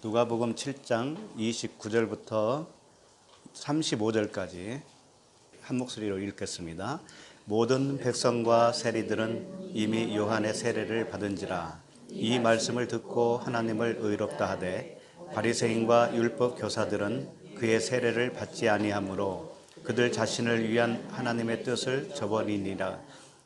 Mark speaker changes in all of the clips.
Speaker 1: 누가복음 7장 29절부터 35절까지 한 목소리로 읽겠습니다. 모든 백성과 세리들은 이미 요한의 세례를 받은지라. 이 말씀을 듣고 하나님을 의롭다 하되 바리새인과 율법 교사들은 그의 세례를 받지 아니하므로 그들 자신을 위한 하나님의 뜻을 저버리니라.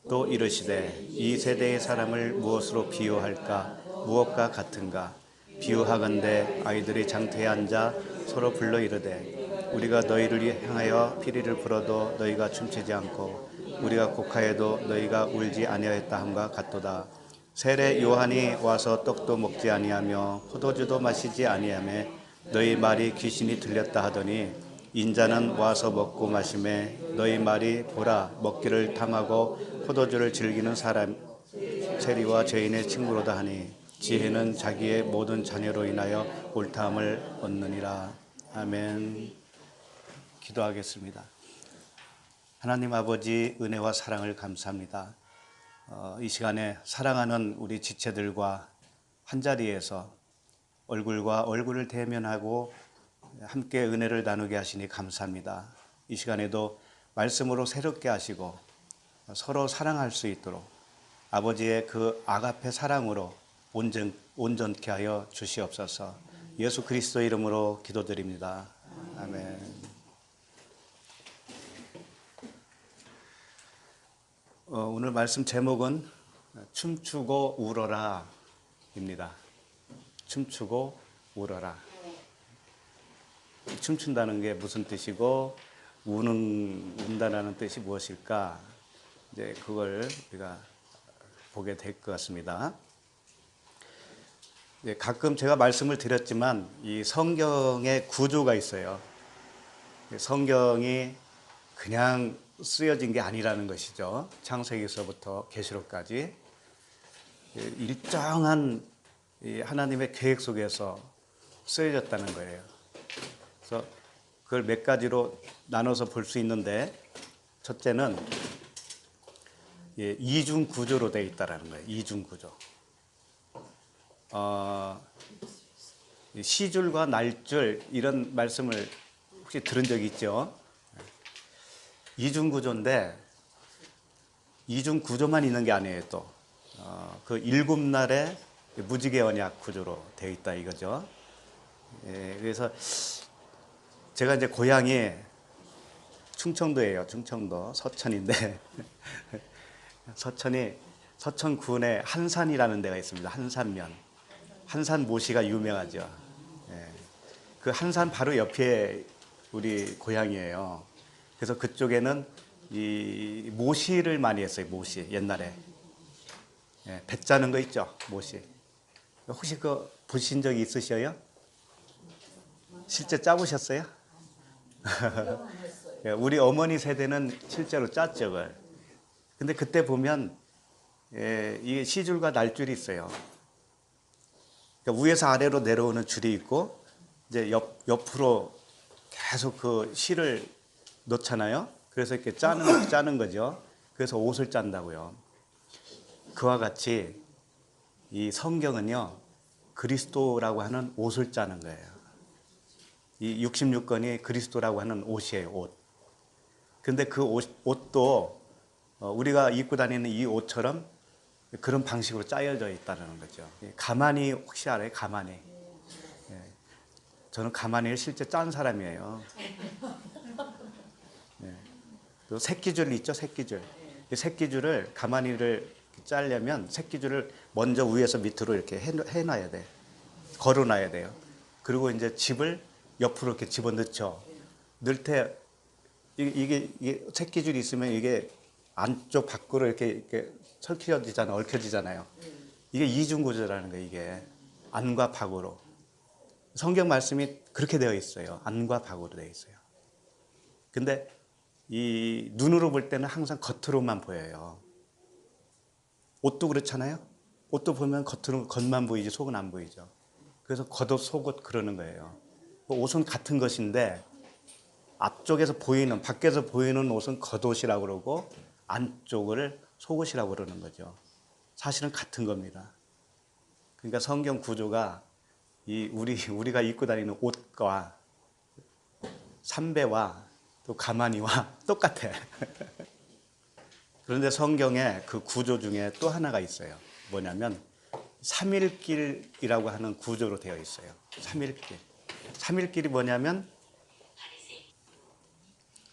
Speaker 1: 또 이르시되 이 세대의 사람을 무엇으로 비유할까? 무엇과 같은가? 비유하건대 아이들이 장터에 앉아 서로 불러 이르되 우리가 너희를 향하여 피리를 불어도 너희가 춤추지 않고 우리가 곡하여도 너희가 울지 아니하였다 함과 같도다. 세례 요한이 와서 떡도 먹지 아니하며 포도주도 마시지 아니하며 너희 말이 귀신이 들렸다 하더니 인자는 와서 먹고 마시매 너희 말이 보라 먹기를 탐하고 포도주를 즐기는 사람 세리와 죄인의 친구로다 하니 지혜는 자기의 모든 자녀로 인하여 옳다함을 얻느니라. 아멘. 기도하겠습니다. 하나님 아버지 은혜와 사랑을 감사합니다. 이 시간에 사랑하는 우리 지체들과 한자리에서 얼굴과 얼굴을 대면하고 함께 은혜를 나누게 하시니 감사합니다. 이 시간에도 말씀으로 새롭게 하시고 서로 사랑할 수 있도록 아버지의 그 아가페 사랑으로 온전케 하여 주시옵소서. 예수 그리스도 이름으로 기도드립니다. 아멘. 오늘 말씀 제목은 춤추고 울어라 입니다. 춤추고 울어라. 춤춘다는 게 무슨 뜻이고 운다라는 뜻이 무엇일까? 이제 그걸 우리가 보게 될 것 같습니다. 가끔 제가 말씀을 드렸지만 이 성경의 구조가 있어요. 성경이 그냥 쓰여진 게 아니라는 것이죠. 창세기서부터 계시록까지 일정한 하나님의 계획 속에서 쓰여졌다는 거예요. 그래서 그걸 몇 가지로 나눠서 볼 수 있는데 첫째는 이중 구조로 되어 있다는 거예요. 이중 구조. 시줄과 날줄 이런 말씀을 혹시 들은 적 있죠? 이중 구조인데 이중 구조만 있는 게 아니에요. 또 그 일곱 날의 무지개 언약 구조로 되어 있다 이거죠. 그래서 제가 이제 고향이 충청도예요. 충청도 서천인데 서천군에 한산이라는 데가 있습니다. 한산면. 한산 모시가 유명하죠. 그 한산 바로 옆에 우리 고향이에요. 그래서 그쪽에는 이 모시를 많이 했어요. 모시 옛날에 배 짜는 거 있죠. 모시. 혹시 그 보신 적이 있으셔요? 실제 짜보셨어요? 우리 어머니 세대는 실제로 짰죠. 그걸. 근데 그때 보면 이게 시줄과 날줄이 있어요. 그러니까 위에서 아래로 내려오는 줄이 있고 이제 옆으로 계속 그 실을 놓잖아요. 그래서 이렇게 짜는 거죠. 그래서 옷을 짠다고요. 그와 같이 이 성경은요 그리스도라고 하는 옷을 짜는 거예요. 이 66권이 그리스도라고 하는 옷이에요. 옷. 근데 그 옷도 우리가 입고 다니는 이 옷처럼 그런 방식으로 짜여져 있다는 거죠. 가마니 혹시 알아요? 가마니. 저는 가마니를 실제 짠 사람이에요. 또 새끼줄 있죠? 새끼줄. 새끼줄을 가마니를 짜려면 새끼줄을 먼저 위에서 밑으로 이렇게 해놔야 돼. 걸어놔야 돼요. 그리고 이제 집을 옆으로 이렇게 집어넣죠. 넣을 때 이게 새끼줄이 있으면 이게 안쪽 밖으로 이렇게 얽혀지잖아요. 이게 이중구조라는 거예요. 이게 안과 밖으로. 성경 말씀이 그렇게 되어 있어요. 안과 밖으로 되어 있어요. 근데 이 눈으로 볼 때는 항상 겉으로만 보여요. 옷도 그렇잖아요. 옷도 보면 겉만 보이지 속은 안 보이죠. 그래서 겉옷 속옷 그러는 거예요. 옷은 같은 것인데 앞쪽에서 보이는 밖에서 보이는 옷은 겉옷이라고 그러고 안쪽을 속옷이라고 그러는 거죠. 사실은 같은 겁니다. 그러니까 성경 구조가 우리가 입고 다니는 옷과 삼배와 또 가마니와 똑같아. 그런데 성경에 그 구조 중에 또 하나가 있어요. 뭐냐면 삼일길이라고 하는 구조로 되어 있어요. 삼일길. 삼일길이 뭐냐면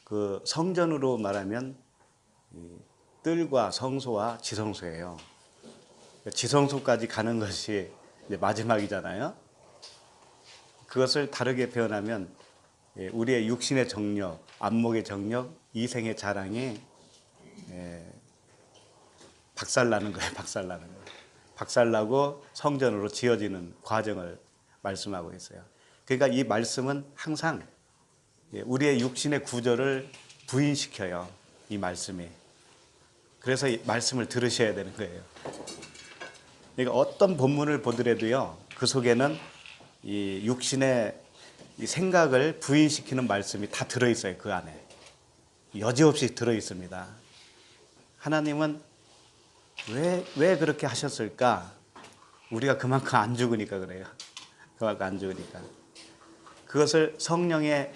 Speaker 1: 그 성전으로 말하면 뜰과 성소와 지성소예요. 지성소까지 가는 것이 이제 마지막이잖아요. 그것을 다르게 표현하면 우리의 육신의 정력, 안목의 정력, 이생의 자랑이 박살나는 거예요. 박살나는 거예요. 박살나고 성전으로 지어지는 과정을 말씀하고 있어요. 그러니까 이 말씀은 항상 우리의 육신의 구조를 부인시켜요. 이 말씀이. 그래서 이 말씀을 들으셔야 되는 거예요. 그러니까 어떤 본문을 보더라도요, 그 속에는 이 육신의 이 생각을 부인시키는 말씀이 다 들어있어요. 그 안에. 여지없이 들어있습니다. 하나님은 왜 그렇게 하셨을까? 우리가 그만큼 안 죽으니까 그래요. 그만큼 안 죽으니까. 그것을 성령의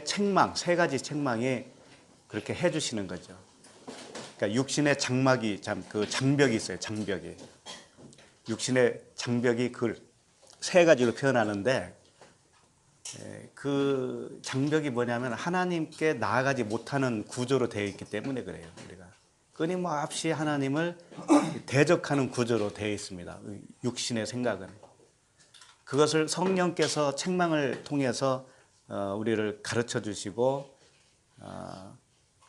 Speaker 1: 책망, 세 가지 책망이 그렇게 해주시는 거죠. 그러니까 육신의 장막이, 그 장벽이 있어요. 장벽이. 육신의 장벽이 그걸 세 가지로 표현하는데, 그 장벽이 뭐냐면 하나님께 나아가지 못하는 구조로 되어 있기 때문에 그래요. 우리가 끊임없이 하나님을 대적하는 구조로 되어 있습니다. 육신의 생각은. 그것을 성령께서 책망을 통해서 우리를 가르쳐 주시고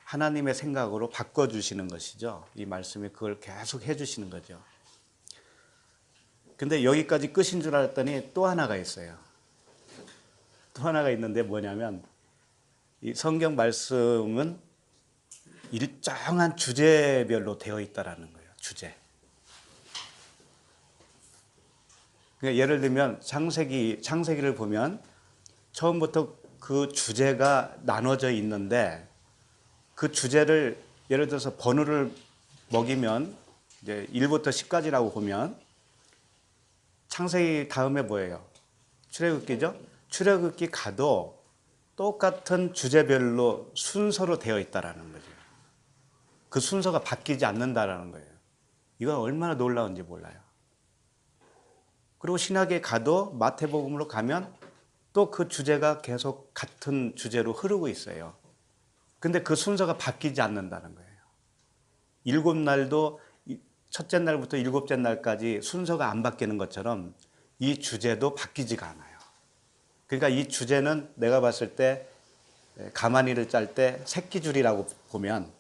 Speaker 1: 하나님의 생각으로 바꿔주시는 것이죠. 이 말씀이 그걸 계속 해주시는 거죠. 근데 여기까지 끝인 줄 알았더니 또 하나가 있어요. 또 하나가 있는데 뭐냐면 이 성경 말씀은 일정한 주제별로 되어 있다라는 거예요. 주제. 그러니까 예를 들면 창세기를 보면 처음부터 그 주제가 나눠져 있는데 그 주제를 예를 들어서 번호를 먹이면 이제 1부터 10까지라고 보면 창세기 다음에 뭐예요? 출애굽기죠? 출애굽기 가도 똑같은 주제별로 순서로 되어 있다라는 거죠. 그 순서가 바뀌지 않는다라는 거예요. 이건 얼마나 놀라운지 몰라요. 그리고 신약에 가도 마태복음으로 가면 또 그 주제가 계속 같은 주제로 흐르고 있어요. 근데 그 순서가 바뀌지 않는다는 거예요. 7날도 첫째 날부터 7째 날까지 순서가 안 바뀌는 것처럼 이 주제도 바뀌지가 않아요. 그러니까 이 주제는 내가 봤을 때 가마니를 짤 때 새끼줄이라고 보면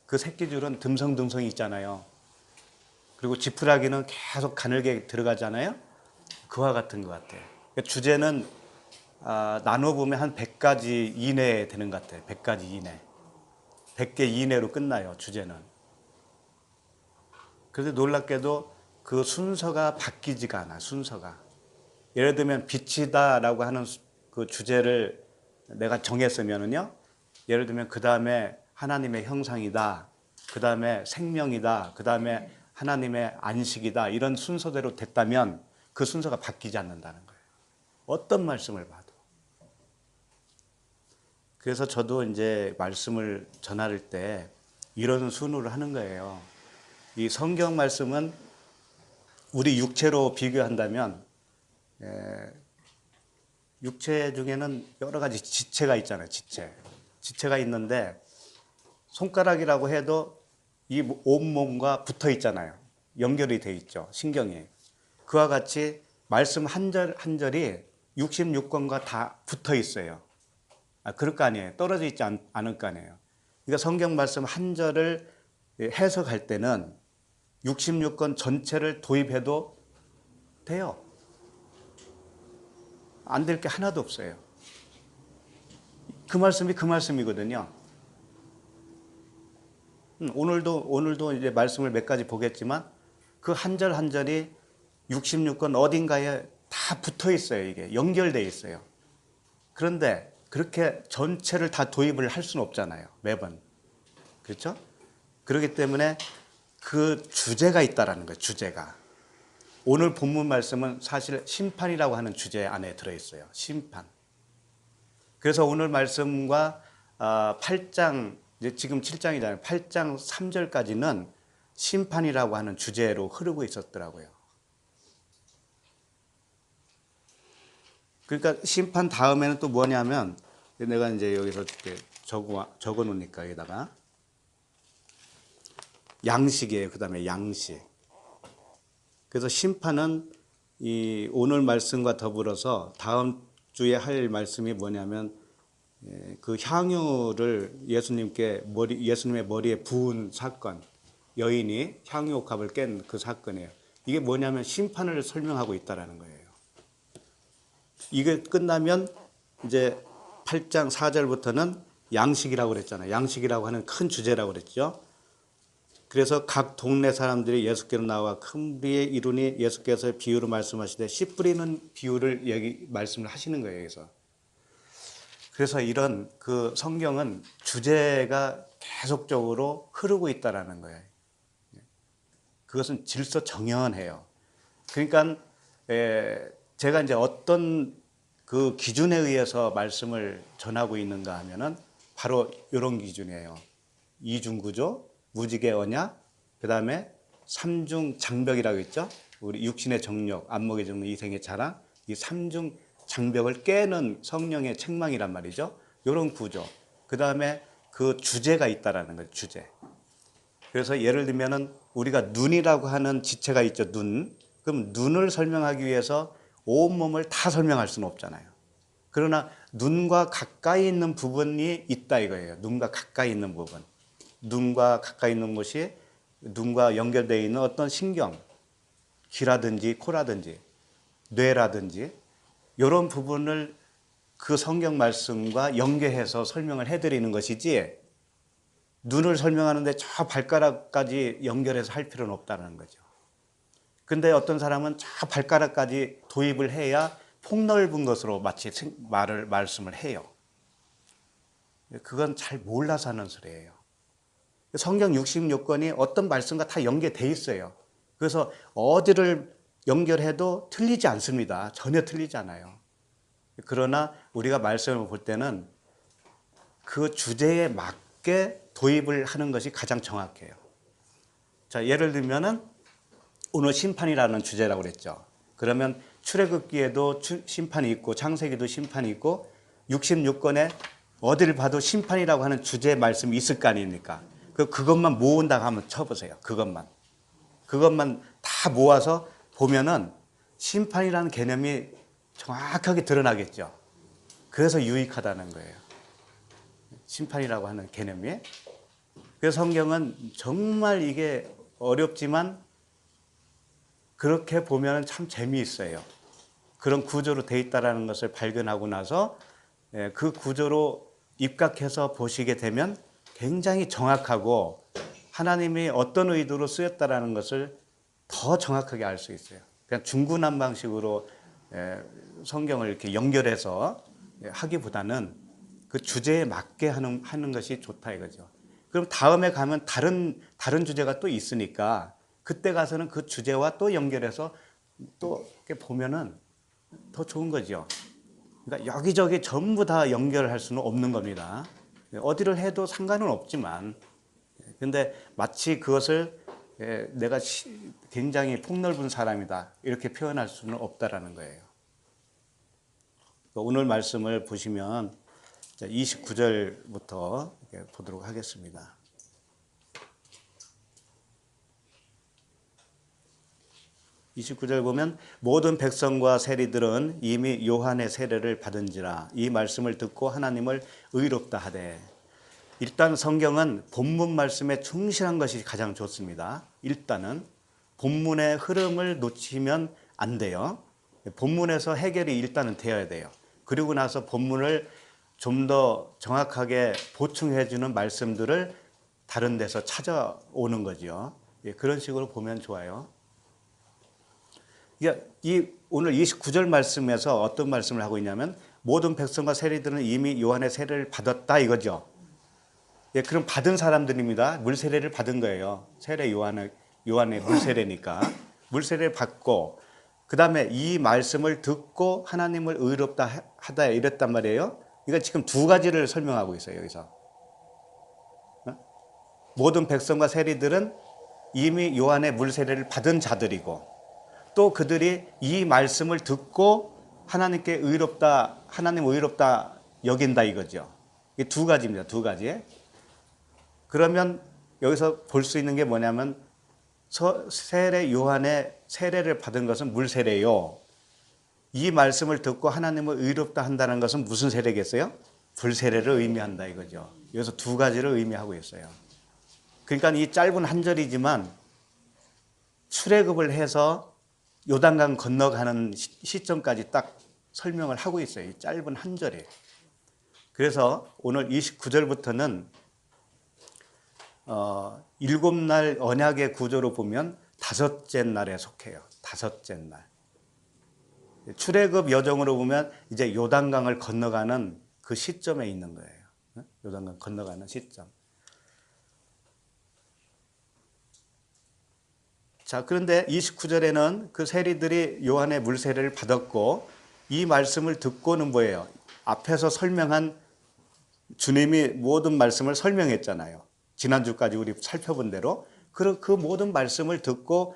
Speaker 1: 그 새끼줄은 듬성듬성이 있잖아요. 그리고 지푸라기는 계속 가늘게 들어가잖아요. 그와 같은 것 같아요. 그러니까 주제는 나눠보면 한 100가지 이내에 되는 것 같아요. 100가지 이내. 100개 이내로 끝나요. 주제는. 그래서 놀랍게도 그 순서가 바뀌지가 않아요. 순서가. 예를 들면 빛이다라고 하는 그 주제를 내가 정했으면은요. 예를 들면 그 다음에 하나님의 형상이다. 그 다음에 생명이다. 그 다음에 하나님의 안식이다. 이런 순서대로 됐다면 그 순서가 바뀌지 않는다는 거예요. 어떤 말씀을 봐도. 그래서 저도 이제 말씀을 전할 때 이런 순으로 하는 거예요. 이 성경 말씀은 우리 육체로 비교한다면 육체 중에는 여러 가지 지체가 있잖아요. 지체가 있는데 손가락이라고 해도 이 온몸과 붙어 있잖아요. 연결이 돼 있죠. 신경이. 그와 같이 말씀 한 절 한 절이 66권과 다 붙어 있어요. 그럴 거 아니에요. 떨어져 있지 않을 거 아니에요. 그러니까 성경 말씀 한 절을 해석할 때는 66권 전체를 도입해도 돼요. 안 될 게 하나도 없어요. 그 말씀이 그 말씀이거든요. 오늘도 이제 말씀을 몇 가지 보겠지만 그 한 절 한 절이 66권 어딘가에 다 붙어 있어요. 이게 연결되어 있어요. 그런데 그렇게 전체를 다 도입을 할 수는 없잖아요. 매번. 그렇죠? 그렇기 때문에 그 주제가 있다라는 거예요. 주제가. 오늘 본문 말씀은 사실 심판이라고 하는 주제 안에 들어있어요. 심판. 그래서 오늘 말씀과 8장, 지금 7장이잖아요. 8장 3절까지는 심판이라고 하는 주제로 흐르고 있었더라고요. 그러니까 심판 다음에는 또 뭐냐면, 내가 이제 여기서 이렇게 적어 놓으니까 여기다가 양식이에요. 그 다음에 양식. 그래서 심판은 이 오늘 말씀과 더불어서 다음 주에 할 말씀이 뭐냐면, 그 향유를 예수님의 머리에 부은 사건, 여인이 향유옥합을 깬 그 사건이에요. 이게 뭐냐면 심판을 설명하고 있다라는 거예요. 이게 끝나면 이제 8장 4절부터는 양식이라고 그랬잖아요. 양식이라고 하는 큰 주제라고 그랬죠. 그래서 각 동네 사람들이 예수께로 나와 큰 무리에 이르니 예수께서 비유로 말씀하시되 씨 뿌리는 비유를 말씀을 하시는 거예요. 그래서 이런 그 성경은 주제가 계속적으로 흐르고 있다라는 거예요. 그것은 질서 정연해요. 그러니까 제가 이제 어떤 그 기준에 의해서 말씀을 전하고 있는가 하면은 바로 이런 기준이에요. 이중구조, 무지개 언약, 그 다음에 삼중 장벽이라고 했죠. 우리 육신의 정욕, 안목의 정욕, 이생의 자랑, 이 삼중 장벽을 깨는 성령의 책망이란 말이죠. 이런 구조. 그 다음에 그 주제가 있다라는 거예요. 주제. 그래서 예를 들면은 우리가 눈이라고 하는 지체가 있죠. 눈. 그럼 눈을 설명하기 위해서 온몸을 다 설명할 수는 없잖아요. 그러나 눈과 가까이 있는 부분이 있다 이거예요. 눈과 가까이 있는 부분. 눈과 가까이 있는 것이 눈과 연결되어 있는 어떤 신경, 귀라든지 코라든지 뇌라든지 이런 부분을 그 성경 말씀과 연계해서 설명을 해드리는 것이지, 눈을 설명하는데 저 발가락까지 연결해서 할 필요는 없다는 거죠. 근데 어떤 사람은 저 발가락까지 도입을 해야 폭넓은 것으로 마치 말씀을 해요. 그건 잘 몰라서 하는 소리예요. 성경 66권이 어떤 말씀과 다 연계돼 있어요. 그래서 어디를 연결해도 틀리지 않습니다. 전혀 틀리지 않아요. 그러나 우리가 말씀을 볼 때는 그 주제에 맞게 도입을 하는 것이 가장 정확해요. 자, 예를 들면은 오늘 심판이라는 주제라고 그랬죠. 그러면 출애굽기에도 심판이 있고 창세기도 심판이 있고 66권에 어디를 봐도 심판이라고 하는 주제 말씀이 있을 거 아닙니까? 그것만 모은다고 한번 쳐보세요. 그것만 다 모아서 보면은 심판이라는 개념이 정확하게 드러나겠죠. 그래서 유익하다는 거예요. 심판이라고 하는 개념이. 그래서 성경은 정말 이게 어렵지만 그렇게 보면 참 재미있어요. 그런 구조로 돼 있다는 것을 발견하고 나서 그 구조로 입각해서 보시게 되면 굉장히 정확하고 하나님이 어떤 의도로 쓰였다는 것을 더 정확하게 알 수 있어요. 그냥 중구난방식으로 성경을 이렇게 연결해서 하기보다는 그 주제에 맞게 하는 것이 좋다 이거죠. 그럼 다음에 가면 다른 주제가 또 있으니까 그때 가서는 그 주제와 또 연결해서 또 이렇게 보면은 더 좋은 거죠. 그러니까 여기저기 전부 다 연결할 수는 없는 겁니다. 어디를 해도 상관은 없지만, 근데 마치 그것을 내가 굉장히 폭넓은 사람이다 이렇게 표현할 수는 없다라는 거예요. 오늘 말씀을 보시면 29절부터 보도록 하겠습니다. 29절 보면 모든 백성과 세리들은 이미 요한의 세례를 받은지라 이 말씀을 듣고 하나님을 의롭다 하되. 일단 성경은 본문 말씀에 충실한 것이 가장 좋습니다. 일단은 본문의 흐름을 놓치면 안 돼요. 본문에서 해결이 일단은 되어야 돼요. 그리고 나서 본문을 좀 더 정확하게 보충해 주는 말씀들을 다른 데서 찾아오는 거죠. 그런 식으로 보면 좋아요. 이 오늘 29절 말씀에서 어떤 말씀을 하고 있냐면 모든 백성과 세리들은 이미 요한의 세례를 받았다 이거죠. 그럼 받은 사람들입니다. 물 세례를 받은 거예요. 세례 요한의 물 세례니까. 물세례를 받고 그 다음에 이 말씀을 듣고 하나님을 의롭다 하다 이랬단 말이에요. 그러니까 지금 두 가지를 설명하고 있어요. 여기서 모든 백성과 세리들은 이미 요한의 물세례를 받은 자들이고 또 그들이 이 말씀을 듣고 하나님께 의롭다, 하나님 의롭다 여긴다 이거죠. 이 두 가지입니다. 두 가지. 그러면 여기서 볼 수 있는 게 뭐냐면 세례 요한의 세례를 받은 것은 물세례요. 이 말씀을 듣고 하나님을 의롭다 한다는 것은 무슨 세례겠어요? 불세례를 의미한다 이거죠. 여기서 두 가지를 의미하고 있어요. 그러니까 이 짧은 한 절이지만 출애굽을 해서 요단강 건너가는 시점까지 딱 설명을 하고 있어요. 이 짧은 한 절에. 그래서 오늘 29절부터는 7날 언약의 구조로 보면 다섯째 날에 속해요. 다섯째 날. 출애굽 여정으로 보면 이제 요단강을 건너가는 그 시점에 있는 거예요. 요단강 건너가는 시점. 자, 그런데 29절에는 그 세리들이 요한의 물세례를 받았고 이 말씀을 듣고는 뭐예요? 앞에서 설명한 주님이 모든 말씀을 설명했잖아요. 지난주까지 우리 살펴본 대로 그 모든 말씀을 듣고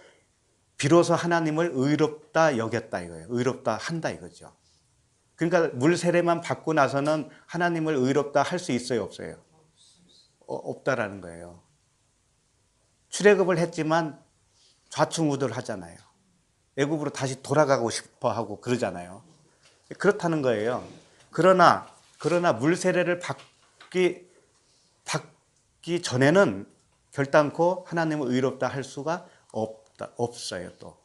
Speaker 1: 비로소 하나님을 의롭다 여겼다 이거예요. 의롭다 한다 이거죠. 그러니까 물세례만 받고 나서는 하나님을 의롭다 할 수 있어요, 없어요? 없다라는 거예요. 출애굽을 했지만 좌충우돌 하잖아요. 애굽으로 다시 돌아가고 싶어 하고 그러잖아요. 그렇다는 거예요. 그러나 물세례를 받기 전에는 결단코 하나님을 의롭다 할 수가 없어요, 또.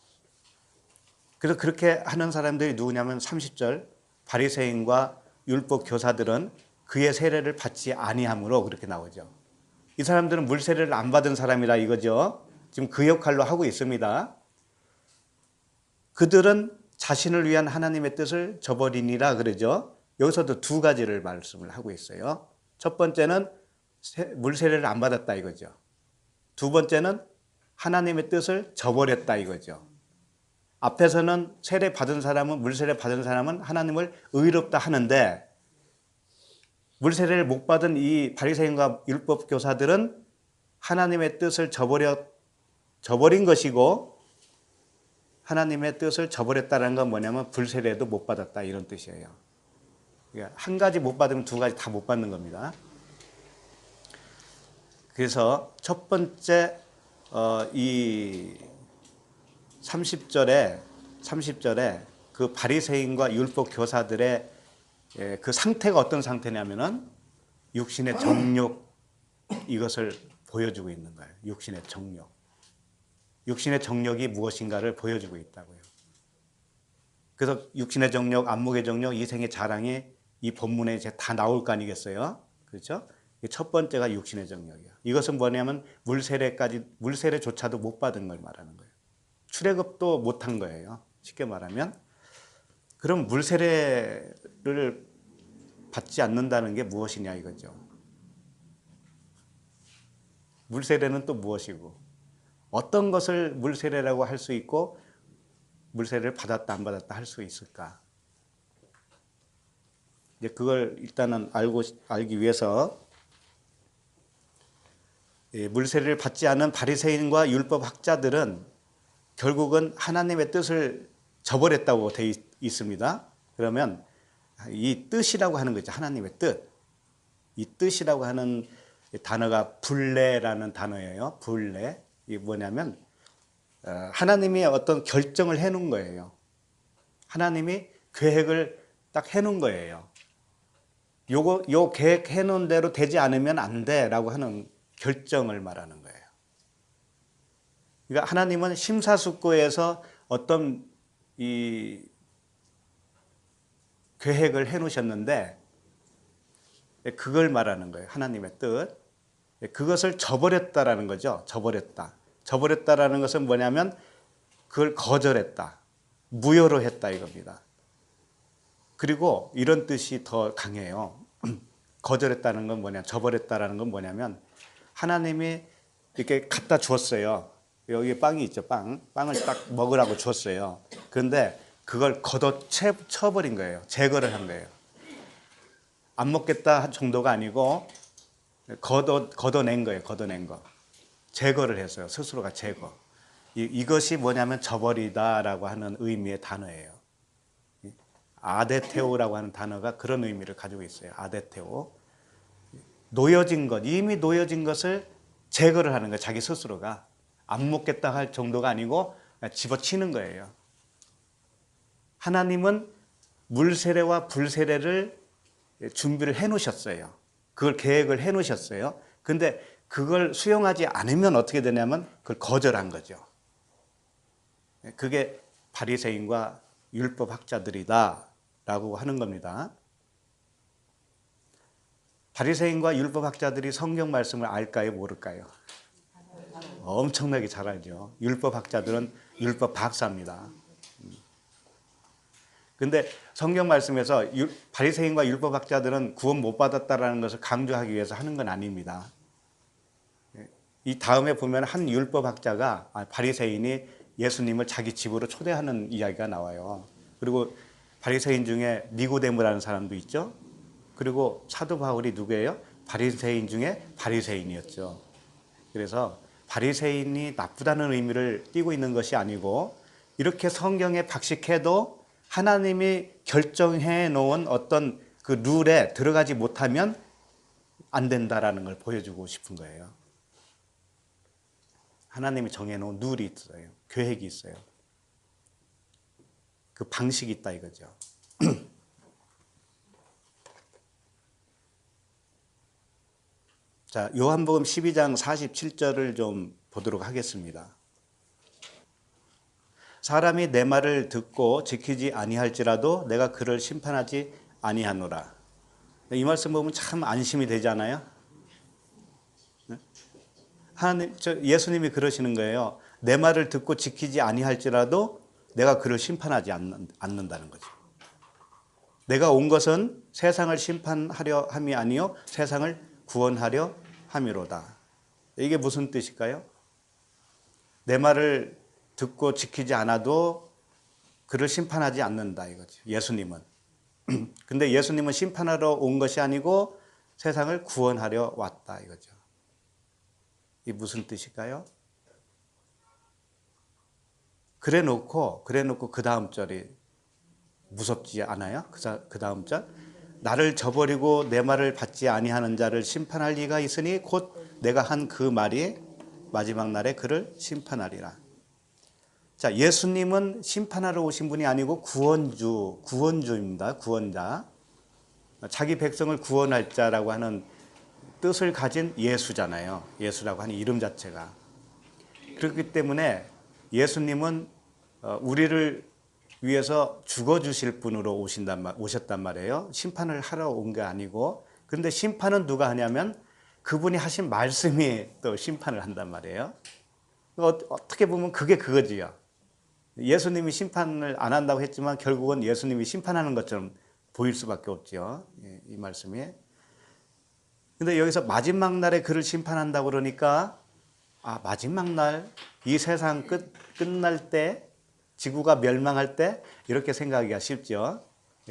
Speaker 1: 그래서 그렇게 하는 사람들이 누구냐면 30절 바리새인과 율법 교사들은 그의 세례를 받지 아니함으로 그렇게 나오죠. 이 사람들은 물세례를 안 받은 사람이라 이거죠. 지금 그 역할로 하고 있습니다. 그들은 자신을 위한 하나님의 뜻을 저버리니라 그러죠. 여기서도 두 가지를 말씀을 하고 있어요. 첫 번째는 물세례를 안 받았다 이거죠. 두 번째는 하나님의 뜻을 저버렸다 이거죠. 앞에서는 물세례 받은 사람은 하나님을 의롭다 하는데 물세례를 못 받은 이 바리새인과 율법 교사들은 하나님의 뜻을 저버린 것이고 하나님의 뜻을 저버렸다는 건 뭐냐면 불세례도 못 받았다 이런 뜻이에요. 그러니까 한 가지 못 받으면 두 가지 다 못 받는 겁니다. 그래서 첫 번째 이 30절에 그 바리새인과 율법 교사들의 그 상태가 어떤 상태냐면은 육신의 정욕 이것을 보여주고 있는 거예요. 육신의 정욕. 육신의 정욕이 무엇인가를 보여주고 있다고요. 그래서 육신의 정욕, 안목의 정욕, 이생의 자랑이 이 본문에 이제 다 나올 거 아니겠어요? 그렇죠? 첫 번째가 육신의 정욕이에요. 이것은 뭐냐면 물세례조차도 못 받은 걸 말하는 거예요. 출애굽도 못한 거예요. 쉽게 말하면. 그럼 물세례를 받지 않는다는 게 무엇이냐 이거죠. 물세례는 또 무엇이고 어떤 것을 물세례라고 할 수 있고 물세례를 받았다 안 받았다 할 수 있을까? 이제 그걸 일단은 알기 위해서 물세례를 받지 않은 바리새인과 율법 학자들은 결국은 하나님의 뜻을 저버렸다고 되어 있습니다. 그러면 이 뜻이라고 하는 거죠. 하나님의 뜻. 이 뜻이라고 하는 단어가 불례라는 단어예요. 불례. 이게 뭐냐면 하나님이 어떤 결정을 해놓은 거예요. 하나님이 계획을 딱 해놓은 거예요. 요 계획 해놓은 대로 되지 않으면 안 돼라고 하는 결정을 말하는 거예요. 그러니까 하나님은 심사숙고해서 어떤 이 계획을 해놓으셨는데 그걸 말하는 거예요. 하나님의 뜻. 그것을 저버렸다라는 거죠. 저버렸다라는 것은 뭐냐면 그걸 거절했다. 무효로 했다 이겁니다. 그리고 이런 뜻이 더 강해요. 거절했다는 건 뭐냐, 저버렸다라는 건 뭐냐면 하나님이 이렇게 갖다 주었어요. 여기 빵이 있죠, 빵을 딱 먹으라고 줬어요. 그런데 그걸 쳐버린 거예요. 제거를 한 거예요. 안 먹겠다 정도가 아니고 걷어낸 거예요. 걷어낸 거. 제거를 했어요. 스스로가 제거. 이것이 뭐냐면 저버리다라고 하는 의미의 단어예요. 아데테오라고 하는 단어가 그런 의미를 가지고 있어요. 아데테오. 놓여진 것, 이미 놓여진 것을 제거를 하는 거예요. 자기 스스로가. 안 먹겠다 할 정도가 아니고 집어치는 거예요. 하나님은 물세례와 불세례를 준비를 해 놓으셨어요. 그걸 계획을 해 놓으셨어요. 근데 그걸 수용하지 않으면 어떻게 되냐면 그걸 거절한 거죠. 그게 바리새인과 율법 학자들이다라고 하는 겁니다. 바리새인과 율법 학자들이 성경 말씀을 알까요, 모를까요? 엄청나게 잘 알죠. 율법 학자들은 율법 박사입니다. 근데 성경 말씀에서 바리새인과 율법 학자들은 구원 못 받았다라는 것을 강조하기 위해서 하는 건 아닙니다. 이 다음에 보면 한 율법 학자가 바리새인이 예수님을 자기 집으로 초대하는 이야기가 나와요. 그리고 바리새인 중에 니고데모라는 사람도 있죠. 그리고 사도 바울이 누구예요? 바리새인 중에 바리새인이었죠. 그래서 바리새인이 나쁘다는 의미를 띠고 있는 것이 아니고 이렇게 성경에 박식해도 하나님이 결정해 놓은 어떤 그 룰에 들어가지 못하면 안 된다라는 걸 보여주고 싶은 거예요. 하나님이 정해놓은 룰이 있어요. 계획이 있어요. 그 방식이 있다 이거죠. 자, 요한복음 12장 47절을 좀 보도록 하겠습니다. 사람이 내 말을 듣고 지키지 아니할지라도 내가 그를 심판하지 아니하노라. 이 말씀 보면 참 안심이 되잖아요. 하나님, 예수님이 그러시는 거예요. 내 말을 듣고 지키지 아니할지라도 내가 그를 심판하지 않는다는 거죠. 내가 온 것은 세상을 심판하려 함이 아니요 세상을 구원하려 함이로다. 이게 무슨 뜻일까요? 내 말을 듣고 지키지 않아도 그를 심판하지 않는다 이거죠. 예수님은. 근데 예수님은 심판하러 온 것이 아니고 세상을 구원하려 왔다 이거죠. 이 무슨 뜻일까요? 그래 놓고 그 다음 절이 무섭지 않아요? 그 다음 절. 나를 저버리고 내 말을 받지 아니하는 자를 심판할 리가 있으니 곧 내가 한 그 말이 마지막 날에 그를 심판하리라. 자, 예수님은 심판하러 오신 분이 아니고 구원주입니다. 구원자. 자기 백성을 구원할 자라고 하는 뜻을 가진 예수잖아요. 예수라고 하는 이름 자체가. 그렇기 때문에 예수님은 우리를 위해서 죽어주실 분으로 오셨단 말이에요. 심판을 하러 온 게 아니고. 그런데 심판은 누가 하냐면 그분이 하신 말씀이 또 심판을 한단 말이에요. 어떻게 보면 그게 그거지요. 예수님이 심판을 안 한다고 했지만 결국은 예수님이 심판하는 것처럼 보일 수밖에 없죠. 이 말씀이. 근데 여기서 마지막 날에 그를 심판한다고 그러니까 마지막 날 이 세상 끝날 때 지구가 멸망할 때 이렇게 생각하기가 쉽죠.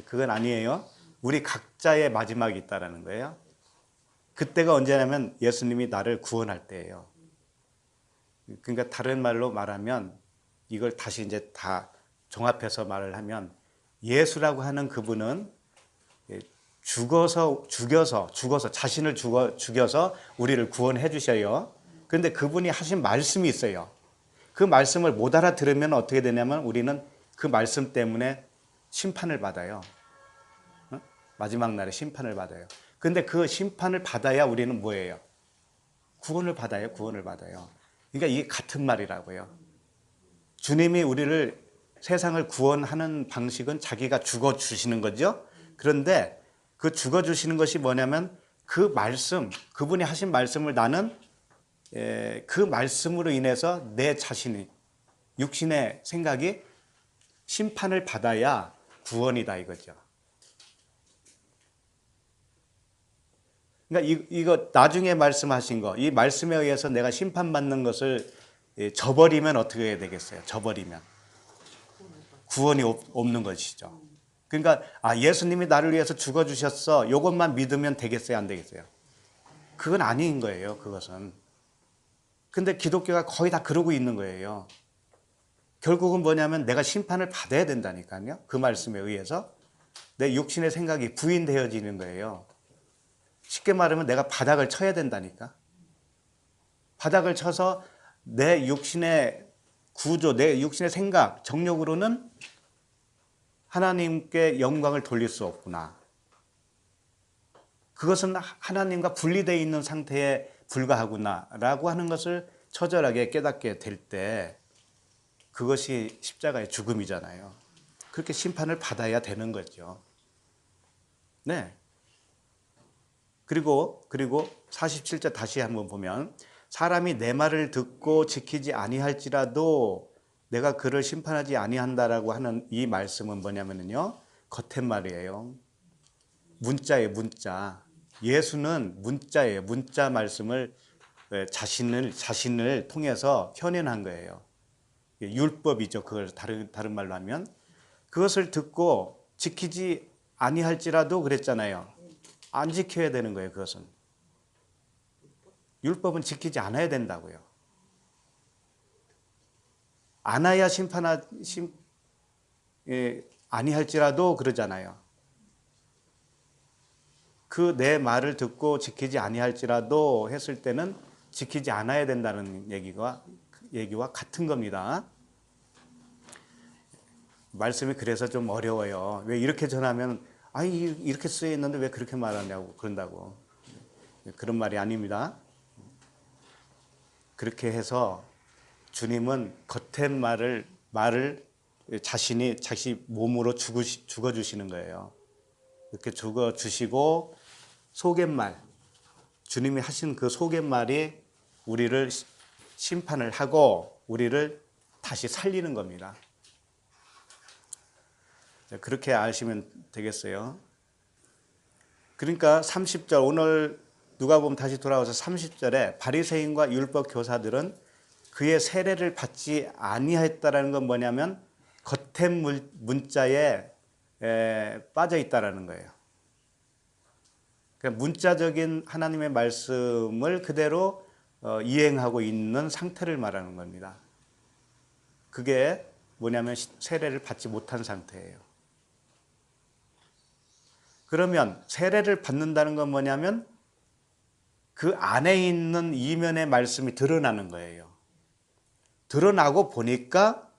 Speaker 1: 그건 아니에요. 우리 각자의 마지막이 있다라는 거예요. 그때가 언제냐면 예수님이 나를 구원할 때예요. 그러니까 다른 말로 말하면 이걸 다시 이제 다 종합해서 말을 하면 예수라고 하는 그분은 죽어서 자신을 죽여서 우리를 구원해 주셔요. 그런데 그분이 하신 말씀이 있어요. 그 말씀을 못 알아들으면 어떻게 되냐면 우리는 그 말씀 때문에 심판을 받아요. 마지막 날에 심판을 받아요. 그런데 그 심판을 받아야 우리는 뭐예요? 구원을 받아요. 그러니까 이게 같은 말이라고요. 주님이 우리를 세상을 구원하는 방식은 자기가 죽어주시는 거죠. 그런데 그 죽어주시는 것이 뭐냐면 그 말씀, 그분이 하신 말씀을 나는 그 말씀으로 인해서 내 자신이 육신의 생각이 심판을 받아야 구원이다 이거죠. 그러니까 이거 나중에 말씀하신 거, 이 말씀에 의해서 내가 심판받는 것을 저버리면 어떻게 해야 되겠어요? 저버리면 구원이 없는 것이죠. 그러니까 예수님이 나를 위해서 죽어주셨어. 이것만 믿으면 되겠어요? 안 되겠어요? 그건 아닌 거예요. 그것은. 근데 기독교가 거의 다 그러고 있는 거예요. 결국은 뭐냐면 내가 심판을 받아야 된다니까요. 그 말씀에 의해서 내 육신의 생각이 부인되어지는 거예요. 쉽게 말하면 내가 바닥을 쳐야 된다니까. 바닥을 쳐서 내 육신의 구조, 내 육신의 생각, 정욕으로는 하나님께 영광을 돌릴 수 없구나. 그것은 하나님과 분리되어 있는 상태에 불과하구나라고 하는 것을 처절하게 깨닫게 될 때 그것이 십자가의 죽음이잖아요. 그렇게 심판을 받아야 되는 거죠. 네. 그리고 47절 다시 한번 보면 사람이 내 말을 듣고 지키지 아니할지라도 내가 그를 심판하지 아니한다라고 하는 이 말씀은 뭐냐면요. 겉된 말이에요. 문자예요, 문자. 예수는 문자예요. 문자 말씀을 자신을 통해서 현현한 거예요. 율법이죠. 그걸 다른 말로 하면 그것을 듣고 지키지 아니할지라도 그랬잖아요. 안 지켜야 되는 거예요. 그것은 율법은 지키지 않아야 된다고요. 안아야 아니할지라도 그러잖아요. 그 내 말을 듣고 지키지 아니할지라도 했을 때는 지키지 않아야 된다는 얘기와 같은 겁니다. 말씀이 그래서 좀 어려워요. 왜 이렇게 전하면 이렇게 쓰여 있는데 왜 그렇게 말하냐고 그런다고. 그런 말이 아닙니다. 그렇게 해서 주님은 겉된 말을 자신 몸으로 죽어주시는 거예요. 이렇게 죽어주시고 속갯말, 주님이 하신 그 속갯말이 우리를 심판을 하고 우리를 다시 살리는 겁니다. 그렇게 아시면 되겠어요. 그러니까 30절 오늘 누가복음 다시 돌아와서 30절에 바리새인과 율법 교사들은 그의 세례를 받지 아니했다라는 건 뭐냐면 겉된 문자에 빠져 있다라는 거예요. 그러니까 문자적인 하나님의 말씀을 그대로 이행하고 있는 상태를 말하는 겁니다. 그게 뭐냐면 세례를 받지 못한 상태예요. 그러면 세례를 받는다는 건 뭐냐면 그 안에 있는 이면의 말씀이 드러나는 거예요. 드러나고 보니까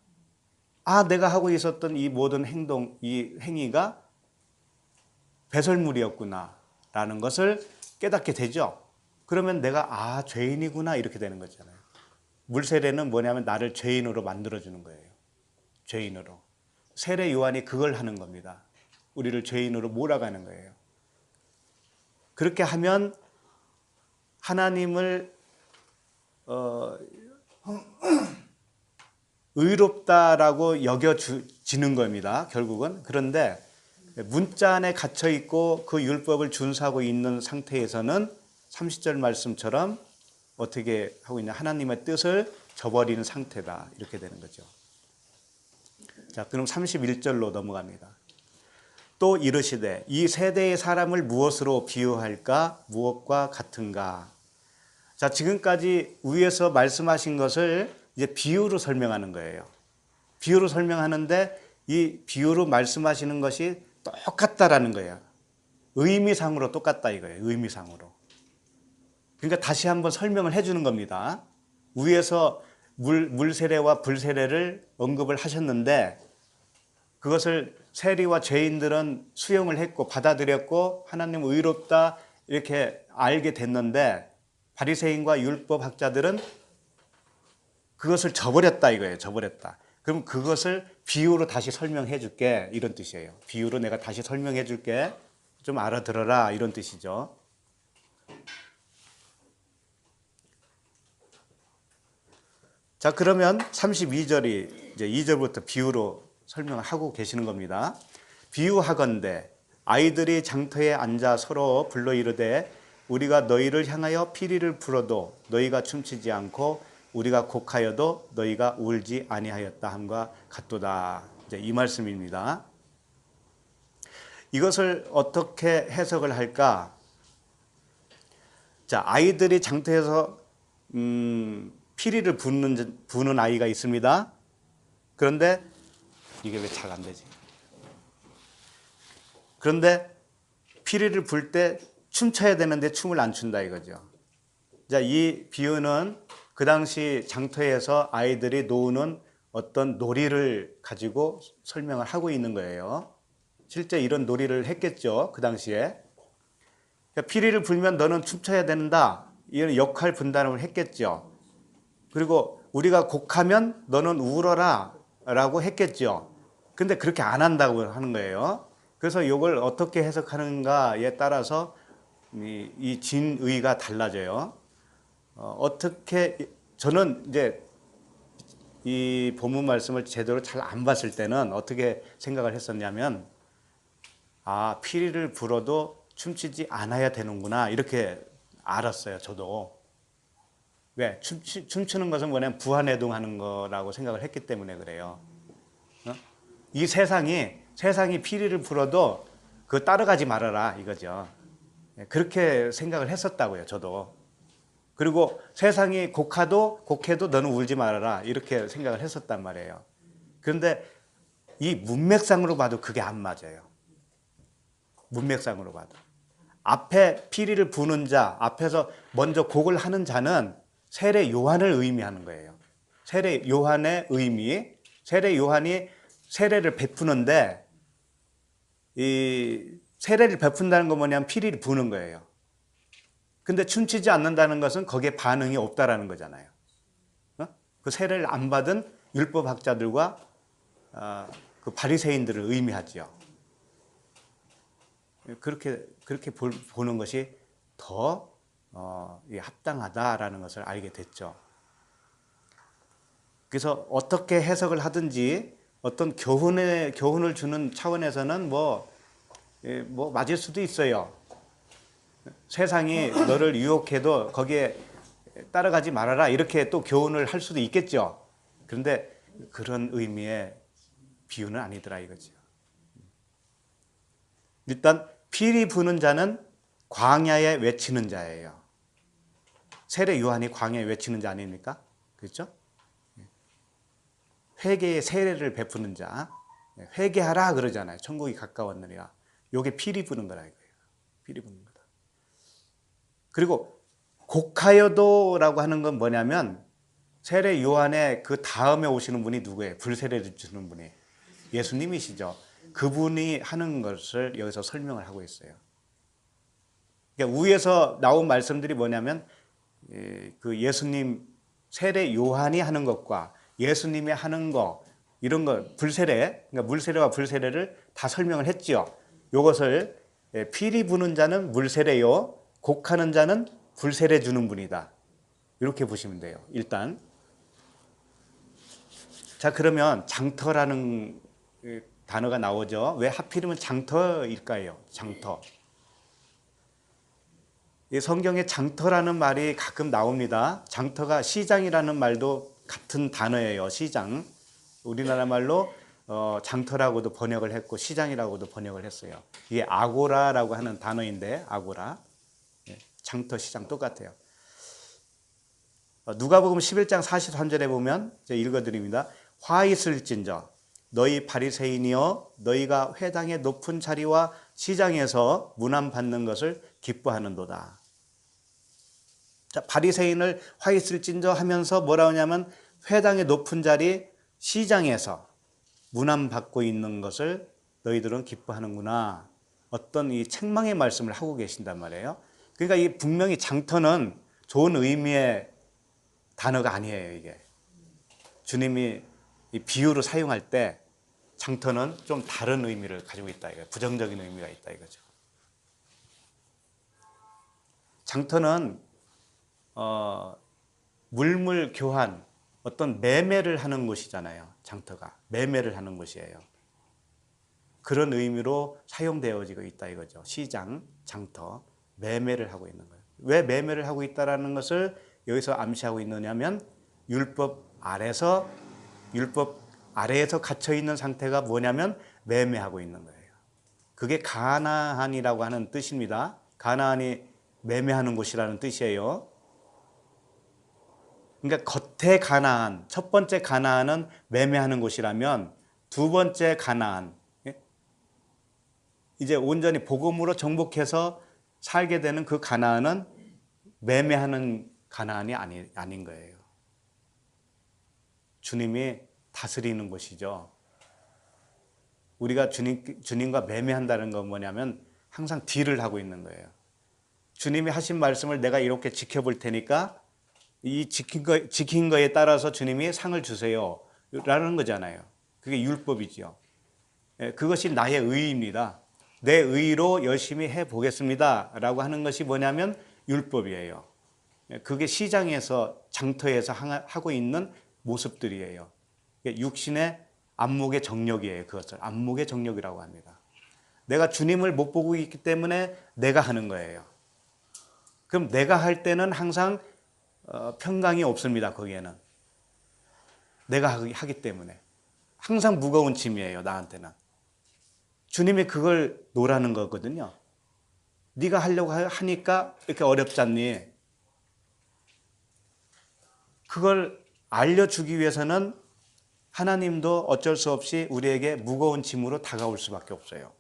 Speaker 1: 내가 하고 있었던 이 모든 행동, 이 행위가 배설물이었구나 라는 것을 깨닫게 되죠. 그러면 내가 죄인이구나 이렇게 되는 거잖아요. 물세례는 뭐냐면 나를 죄인으로 만들어주는 거예요. 죄인으로. 세례 요한이 그걸 하는 겁니다. 우리를 죄인으로 몰아가는 거예요. 그렇게 하면 하나님을 의롭다라고 여겨지는 겁니다. 결국은. 그런데 문자 안에 갇혀 있고 그 율법을 준수하고 있는 상태에서는 30절 말씀처럼 어떻게 하고 있냐. 하나님의 뜻을 저버리는 상태다. 이렇게 되는 거죠. 자, 그럼 31절로 넘어갑니다. 또 이르시되 이 세대의 사람을 무엇으로 비유할까? 무엇과 같은가? 자, 지금까지 위에서 말씀하신 것을 이제 비유로 설명하는 거예요. 비유로 설명하는데 이 비유로 말씀하시는 것이 똑같다라는 거예요. 의미상으로 똑같다 이거예요. 의미상으로. 그러니까 다시 한번 설명을 해주는 겁니다. 위에서 물세례와 불세례를 언급을 하셨는데 그것을 세리와 죄인들은 수용을 했고 받아들였고 하나님 의롭다 이렇게 알게 됐는데 바리새인과 율법학자들은 그것을 저버렸다 이거예요. 저버렸다. 그럼 그것을 비유로 다시 설명해 줄게 이런 뜻이에요. 비유로 내가 다시 설명해 줄게. 좀 알아들어라 이런 뜻이죠. 자, 그러면 32절이 이제 2절부터 비유로 설명을 하고 계시는 겁니다. 비유하건대 아이들이 장터에 앉아 서로 불러 이르되 우리가 너희를 향하여 피리를 불어도 너희가 춤추지 않고 우리가 곡하여도 너희가 울지 아니하였다 함과 같도다. 이제 이 말씀입니다. 이것을 어떻게 해석을 할까? 자, 아이들이 장터에서 피리를 부는 아이가 있습니다. 그런데 이게 왜 잘 안 되지? 그런데 피리를 불 때 춤춰야 되는데 춤을 안 춘다 이거죠. 자, 이 비유는 그 당시 장터에서 아이들이 노는 어떤 놀이를 가지고 설명을 하고 있는 거예요. 실제 이런 놀이를 했겠죠, 그 당시에. 그러니까 피리를 불면 너는 춤춰야 된다, 이런 역할 분담을 했겠죠. 그리고 우리가 곡하면 너는 울어라 라고 했겠죠. 근데 그렇게 안 한다고 하는 거예요. 그래서 이걸 어떻게 해석하는가에 따라서 이 진의가 달라져요. 어떻게, 저는 이제 이 본문 말씀을 제대로 잘 안 봤을 때는 어떻게 생각을 했었냐면, 아, 피리를 불어도 춤추지 않아야 되는구나, 이렇게 알았어요, 저도. 왜? 춤추는 것은 뭐냐면 부안해동하는 거라고 생각을 했기 때문에 그래요. 이 세상이 피리를 불어도 그거 따라가지 말아라 이거죠. 그렇게 생각을 했었다고요, 저도. 그리고 세상이 곡해도 너는 울지 말아라 이렇게 생각을 했었단 말이에요. 그런데 이 문맥상으로 봐도 그게 안 맞아요. 문맥상으로 봐도. 앞에 피리를 부는 자, 앞에서 먼저 곡을 하는 자는 세례 요한을 의미하는 거예요. 세례 요한의 의미, 세례 요한이 세례를 베푸는데, 이 세례를 베푼다는 건 뭐냐면 피리를 부는 거예요. 근데 춤추지 않는다는 것은 거기에 반응이 없다라는 거잖아요. 그 세례를 안 받은 율법학자들과 그 바리새인들을 의미하죠. 그렇게 보는 것이 더 합당하다라는 것을 알게 됐죠. 그래서 어떻게 해석을 하든지 어떤 교훈을 주는 차원에서는 뭐 맞을 수도 있어요. 세상이 너를 유혹해도 거기에 따라가지 말아라 이렇게 또 교훈을 할 수도 있겠죠. 그런데 그런 의미의 비유는 아니더라 이거죠. 일단 피리 부는 자는 광야에 외치는 자예요. 세례 요한이 광야에 외치는 자 아닙니까? 그렇죠? 회개의 세례를 베푸는 자, 회개하라 그러잖아요. 천국이 가까웠느니라. 요게 피리 부는 거라 이거예요. 피리 부는 거다. 그리고 곡하여도라고 하는 건 뭐냐면 세례 요한의 그 다음에 오시는 분이 누구예요? 불세례를 주는 분이 예수님이시죠. 그분이 하는 것을 여기서 설명을 하고 있어요. 그러니까 위에서 나온 말씀들이 뭐냐면 그 예수님 세례 요한이 하는 것과 예수님이 하는 거 이런 거 불세례, 그러니까 물세례와 불세례를 다 설명을 했죠. 이것을 피리 부는 자는 물세례요, 곡하는 자는 불세례 주는 분이다. 이렇게 보시면 돼요. 일단 자, 그러면 장터라는 단어가 나오죠. 왜 하필이면 장터일까요? 장터. 이 성경에 장터라는 말이 가끔 나옵니다. 장터가 시장이라는 말도 같은 단어예요. 시장. 우리나라 말로 장터라고도 번역을 했고 시장이라고도 번역을 했어요. 이게 아고라라고 하는 단어인데 아고라. 장터, 시장 똑같아요. 누가복음 11장 43절에 보면 제가 읽어드립니다. 화 있을진저 너희 바리새인이여 너희가 회당의 높은 자리와 시장에서 문안 받는 것을 기뻐하는도다. 자, 바리새인을 화 있을진저 하면서 뭐라 하냐면 회당의 높은 자리 시장에서 문안 받고 있는 것을 너희들은 기뻐하는구나. 어떤 이 책망의 말씀을 하고 계신단 말이에요. 그러니까 이 분명히 장터는 좋은 의미의 단어가 아니에요, 이게. 주님이 이 비유로 사용할 때 장터는 좀 다른 의미를 가지고 있다 이거예요. 부정적인 의미가 있다 이거죠. 장터는 물물 교환, 어떤 매매를 하는 곳이잖아요. 장터가 매매를 하는 곳이에요. 그런 의미로 사용되어지고 있다 이거죠. 시장, 장터, 매매를 하고 있는 거예요. 왜 매매를 하고 있다라는 것을 여기서 암시하고 있느냐면 율법 아래에서 갇혀 있는 상태가 뭐냐면 매매하고 있는 거예요. 그게 가나안이라고 하는 뜻입니다. 가나안이 매매하는 곳이라는 뜻이에요. 그러니까 겉에 가나안, 첫 번째 가나안은 매매하는 곳이라면 두 번째 가나안, 이제 온전히 복음으로 정복해서 살게 되는 그 가나안은 매매하는 가나안이 아닌 거예요. 주님이 다스리는 곳이죠. 우리가 주님과 매매한다는 건 뭐냐면 항상 딜을 하고 있는 거예요. 주님이 하신 말씀을 내가 이렇게 지켜볼 테니까 이 지킨 거에 따라서 주님이 상을 주세요 라는 거잖아요. 그게 율법이죠. 그것이 나의 의입니다. 내 의로 열심히 해보겠습니다 라고 하는 것이 뭐냐면 율법이에요. 그게 시장에서 장터에서 하고 있는 모습들이에요. 육신의 안목의 정력이에요. 그것을 안목의 정력이라고 합니다. 내가 주님을 못 보고 있기 때문에 내가 하는 거예요. 그럼 내가 할 때는 항상 평강이 없습니다. 거기에는 내가 하기 때문에 항상 무거운 짐이에요. 나한테는. 주님이 그걸 놓으라는 거거든요. 네가 하려고 하니까 이렇게 어렵지 않니? 그걸 알려주기 위해서는 하나님도 어쩔 수 없이 우리에게 무거운 짐으로 다가올 수밖에 없어요.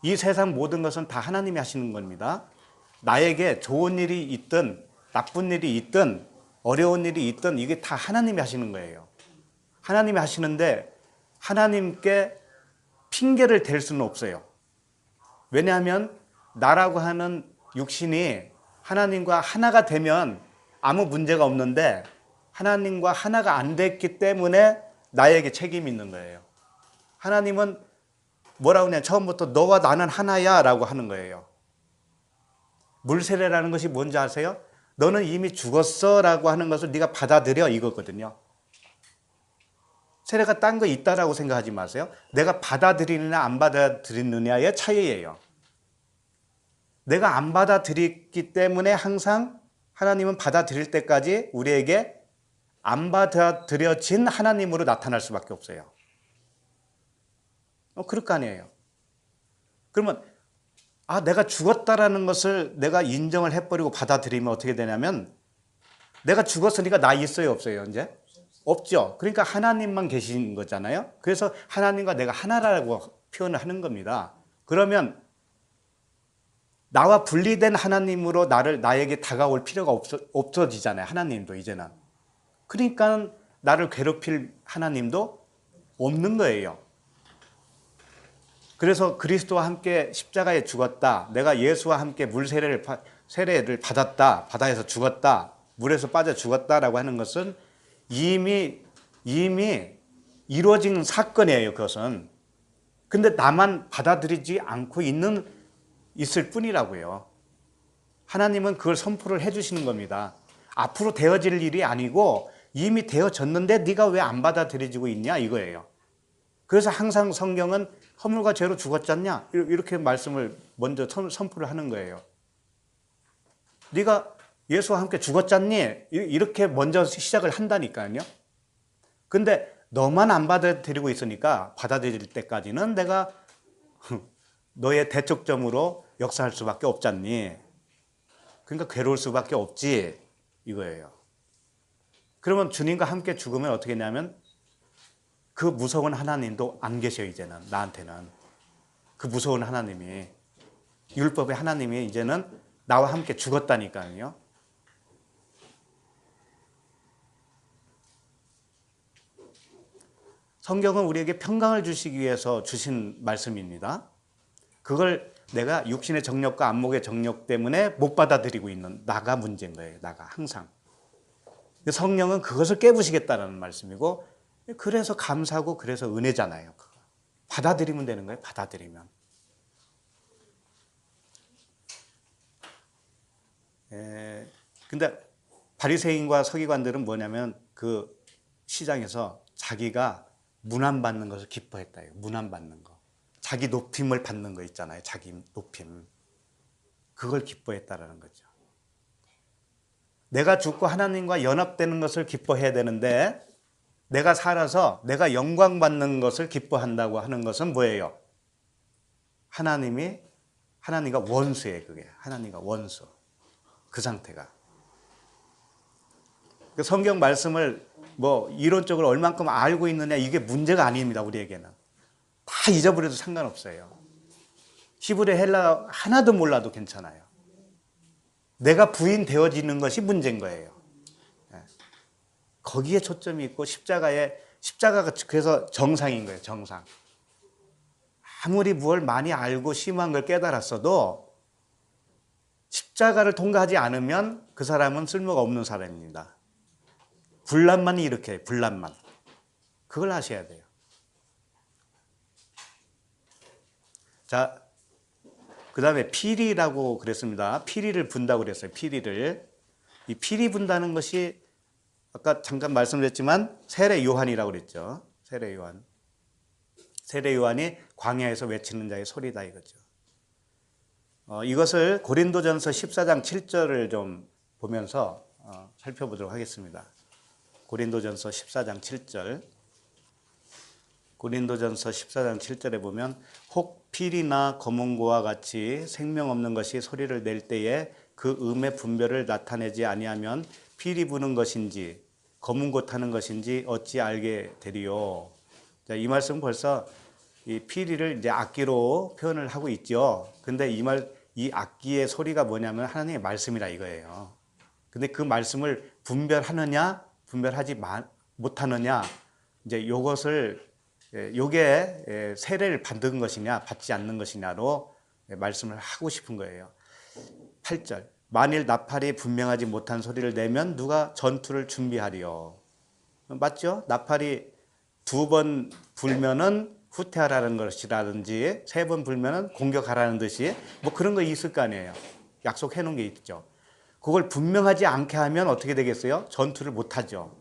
Speaker 1: 이 세상 모든 것은 다 하나님이 하시는 겁니다. 나에게 좋은 일이 있든 나쁜 일이 있든 어려운 일이 있든 이게 다 하나님이 하시는 거예요. 하나님이 하시는데 하나님께 핑계를 댈 수는 없어요. 왜냐하면 나라고 하는 육신이 하나님과 하나가 되면 아무 문제가 없는데 하나님과 하나가 안 됐기 때문에 나에게 책임이 있는 거예요. 하나님은 뭐라고 하냐, 처음부터 너와 나는 하나야 라고 하는 거예요. 물세례라는 것이 뭔지 아세요? 너는 이미 죽었어 라고 하는 것을 네가 받아들여 이거거든요. 세례가 딴 거 있다라고 생각하지 마세요. 내가 받아들이느냐 안 받아들이느냐의 차이예요. 내가 안 받아들였기 때문에 항상 하나님은 받아들일 때까지 우리에게 안 받아들여진 하나님으로 나타날 수밖에 없어요. 그럴 거 아니에요. 그러면 내가 죽었다라는 것을 내가 인정을 해버리고 받아들이면 어떻게 되냐면 내가 죽었으니까 나 있어요 없어요 이제? 없죠. 그러니까 하나님만 계신 거잖아요. 그래서 하나님과 내가 하나라고 표현을 하는 겁니다. 그러면 나와 분리된 하나님으로 나에게 다가올 필요가 없어지잖아요. 하나님도 이제는. 그러니까 나를 괴롭힐 하나님도 없는 거예요. 그래서 그리스도와 함께 십자가에 죽었다. 내가 예수와 함께 세례를 받았다. 바다에서 죽었다. 물에서 빠져 죽었다라고 하는 것은 이미 이루어진 사건이에요. 그것은. 근데 나만 받아들이지 않고 있을 뿐이라고요. 하나님은 그걸 선포를 해주시는 겁니다. 앞으로 되어질 일이 아니고 이미 되어졌는데 네가 왜 안 받아들여지고 있냐 이거예요. 그래서 항상 성경은 허물과 죄로 죽었지 않냐 이렇게 말씀을 먼저 선포를 하는 거예요. 네가 예수와 함께 죽었지 않니? 이렇게 먼저 시작을 한다니까요. 근데 너만 안 받아들이고 있으니까 받아들일 때까지는 내가 너의 대척점으로 역사할 수밖에 없지 않니? 그러니까 괴로울 수밖에 없지 이거예요. 그러면 주님과 함께 죽으면 어떻게 했냐면 그 무서운 하나님도 안 계셔 이제는 나한테는. 그 무서운 하나님이 율법의 하나님이 이제는 나와 함께 죽었다니까요. 성경은 우리에게 평강을 주시기 위해서 주신 말씀입니다. 그걸 내가 육신의 정력과 안목의 정력 때문에 못 받아들이고 있는 나가 문제인 거예요. 나가 항상. 성령은 그것을 깨부시겠다는 말씀이고 그래서 감사하고 그래서 은혜잖아요. 받아들이면 되는 거예요. 받아들이면. 근데 바리새인과 서기관들은 뭐냐면 그 시장에서 자기가 문안받는 것을 기뻐했다요. 문안받는 거. 자기 높임을 받는 거 있잖아요. 자기 높임. 그걸 기뻐했다라는 거죠. 내가 죽고 하나님과 연합되는 것을 기뻐해야 되는데 내가 살아서 내가 영광 받는 것을 기뻐한다고 하는 것은 뭐예요? 하나님과 원수예요. 그게 하나님과 원수. 그 상태가. 성경 말씀을 뭐 이론적으로 얼만큼 알고 있느냐 이게 문제가 아닙니다. 우리에게는. 다 잊어버려도 상관없어요. 히브리 헬라 하나도 몰라도 괜찮아요. 내가 부인되어지는 것이 문제인 거예요. 거기에 초점이 있고 십자가가 그래서 정상인 거예요. 정상. 아무리 뭘 많이 알고 심한 걸 깨달았어도 십자가를 통과하지 않으면 그 사람은 쓸모가 없는 사람입니다. 분란만 일으켜요. 분란만. 그걸 아셔야 돼요. 자, 그 다음에 피리라고 그랬습니다. 피리를 분다고 그랬어요. 피리를. 이 피리 분다는 것이 아까 잠깐 말씀드렸지만 세례 요한이라고 그랬죠. 세례 요한. 세례 요한이 광야에서 외치는 자의 소리다 이거죠. 이것을 고린도전서 14장 7절을 좀 보면서 살펴보도록 하겠습니다. 고린도전서 14장 7절. 고린도전서 14장 7절에 보면 혹 필이나 검은고와 같이 생명 없는 것이 소리를 낼 때에 그 음의 분별을 나타내지 아니하면 필이 부는 것인지 검은고 타는 것인지 어찌 알게 되리요. 자, 이 말씀 벌써 이 피리를 이제 악기로 표현을 하고 있죠. 근데 이 악기의 소리가 뭐냐면 하나님의 말씀이라 이거예요. 근데 그 말씀을 분별하느냐, 분별하지 못하느냐, 이제 요게 세례를 받은 것이냐, 받지 않는 것이냐로 말씀을 하고 싶은 거예요. 8절. 만일 나팔이 분명하지 못한 소리를 내면 누가 전투를 준비하리요. 맞죠? 나팔이 2번 불면은 후퇴하라는 것이라든지 3번 불면은 공격하라는 듯이 뭐 그런 거 있을 거 아니에요. 약속해 놓은 게 있죠. 그걸 분명하지 않게 하면 어떻게 되겠어요? 전투를 못 하죠.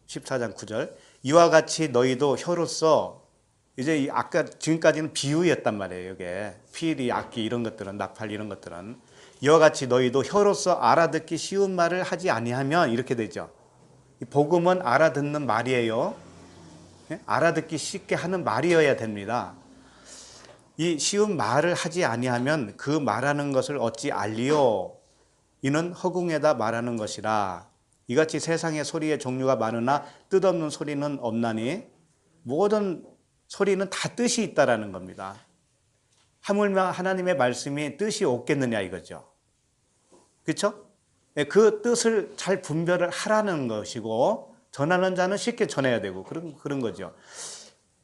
Speaker 1: 14장 9절. 이와 같이 너희도 혀로서 이제 아까 지금까지는 비유였단 말이에요. 이게 피리, 악기 이런 것들은 나팔 이런 것들은 이와 같이 너희도 혀로서 알아듣기 쉬운 말을 하지 아니하면 이렇게 되죠. 이 복음은 알아듣는 말이에요. 알아듣기 쉽게 하는 말이어야 됩니다. 이 쉬운 말을 하지 아니하면 그 말하는 것을 어찌 알리요? 이는 허공에다 말하는 것이라. 이같이 세상에 소리의 종류가 많으나 뜻없는 소리는 없나니 모든 소리는 다 뜻이 있다라는 겁니다. 하물며 하나님의 말씀이 뜻이 없겠느냐 이거죠. 그렇죠? 그 뜻을 잘 분별을 하라는 것이고 전하는 자는 쉽게 전해야 되고 그런 거죠.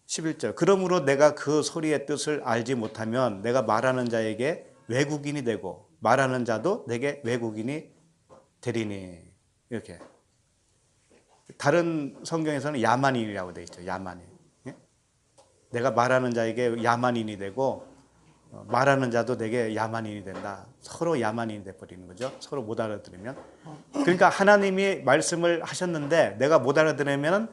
Speaker 1: 11절. 그러므로 내가 그 소리의 뜻을 알지 못하면 내가 말하는 자에게 외국인이 되고 말하는 자도 내게 외국인이 되리니. 이렇게. 다른 성경에서는 야만인이라고 되어 있죠. 야만인. 내가 말하는 자에게 야만인이 되고 말하는 자도 내게 야만인이 된다. 서로 야만인이 돼버리는 거죠. 서로 못 알아들으면. 그러니까 하나님이 말씀을 하셨는데 내가 못 알아들으면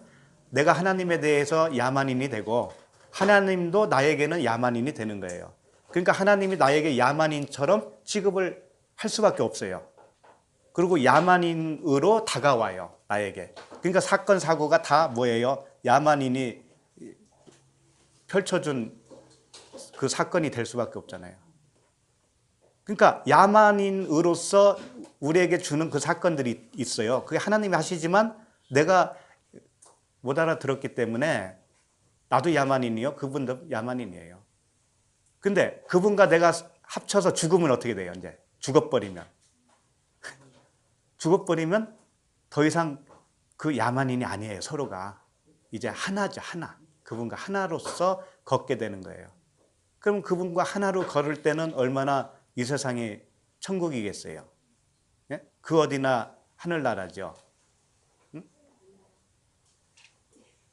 Speaker 1: 내가 하나님에 대해서 야만인이 되고 하나님도 나에게는 야만인이 되는 거예요. 그러니까 하나님이 나에게 야만인처럼 취급을 할 수밖에 없어요. 그리고 야만인으로 다가와요. 나에게. 그러니까 사건 사고가 다 뭐예요? 야만인이 펼쳐준 그 사건이 될 수밖에 없잖아요. 그러니까 야만인으로서 우리에게 주는 그 사건들이 있어요. 그게 하나님이 하시지만 내가 못 알아들었기 때문에 나도 야만인이요. 그분도 야만인이에요. 근데 그분과 내가 합쳐서 죽으면 어떻게 돼요? 이제 죽어버리면 더 이상 그 야만인이 아니에요. 서로가 이제 하나죠. 하나. 그분과 하나로서 걷게 되는 거예요. 그럼 그분과 하나로 걸을 때는 얼마나 이 세상이 천국이겠어요. 예? 그 어디나 하늘나라죠. 응?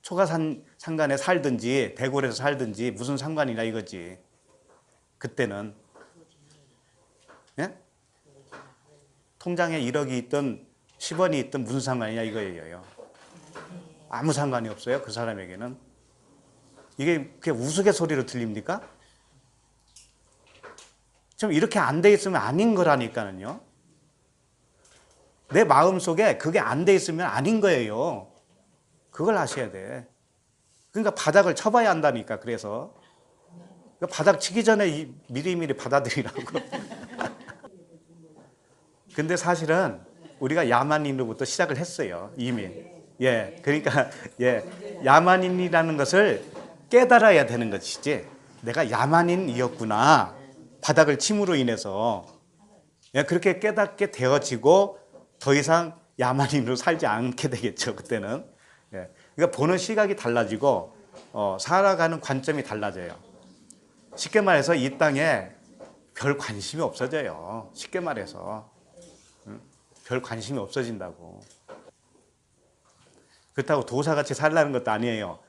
Speaker 1: 초가산간에 살든지 대궐에서 살든지 무슨 상관이냐 이거지. 그때는 예? 통장에 1억이 있든 10원이 있든 무슨 상관이냐 이거예요. 아무 상관이 없어요. 그 사람에게는. 이게 그냥 우스갯소리로 들립니까? 좀 이렇게 안 돼 있으면 아닌 거라니까요. 내 마음속에 그게 안 돼 있으면 아닌 거예요. 그걸 아셔야 돼. 그러니까 바닥을 쳐봐야 한다니까. 그래서 바닥 치기 전에 미리미리 받아들이라고. 근데 사실은 우리가 야만인으로부터 시작을 했어요. 이미. 예, 그러니까 야만인이라는 것을 깨달아야 되는 것이지. 내가 야만인이었구나. 바닥을 침으로 인해서. 예, 그렇게 깨닫게 되어지고 더 이상 야만인으로 살지 않게 되겠죠. 그때는. 예, 그러니까 보는 시각이 달라지고 살아가는 관점이 달라져요. 쉽게 말해서 이 땅에 별 관심이 없어져요. 쉽게 말해서. 별 관심이 없어진다고. 그렇다고 도사같이 살라는 것도 아니에요.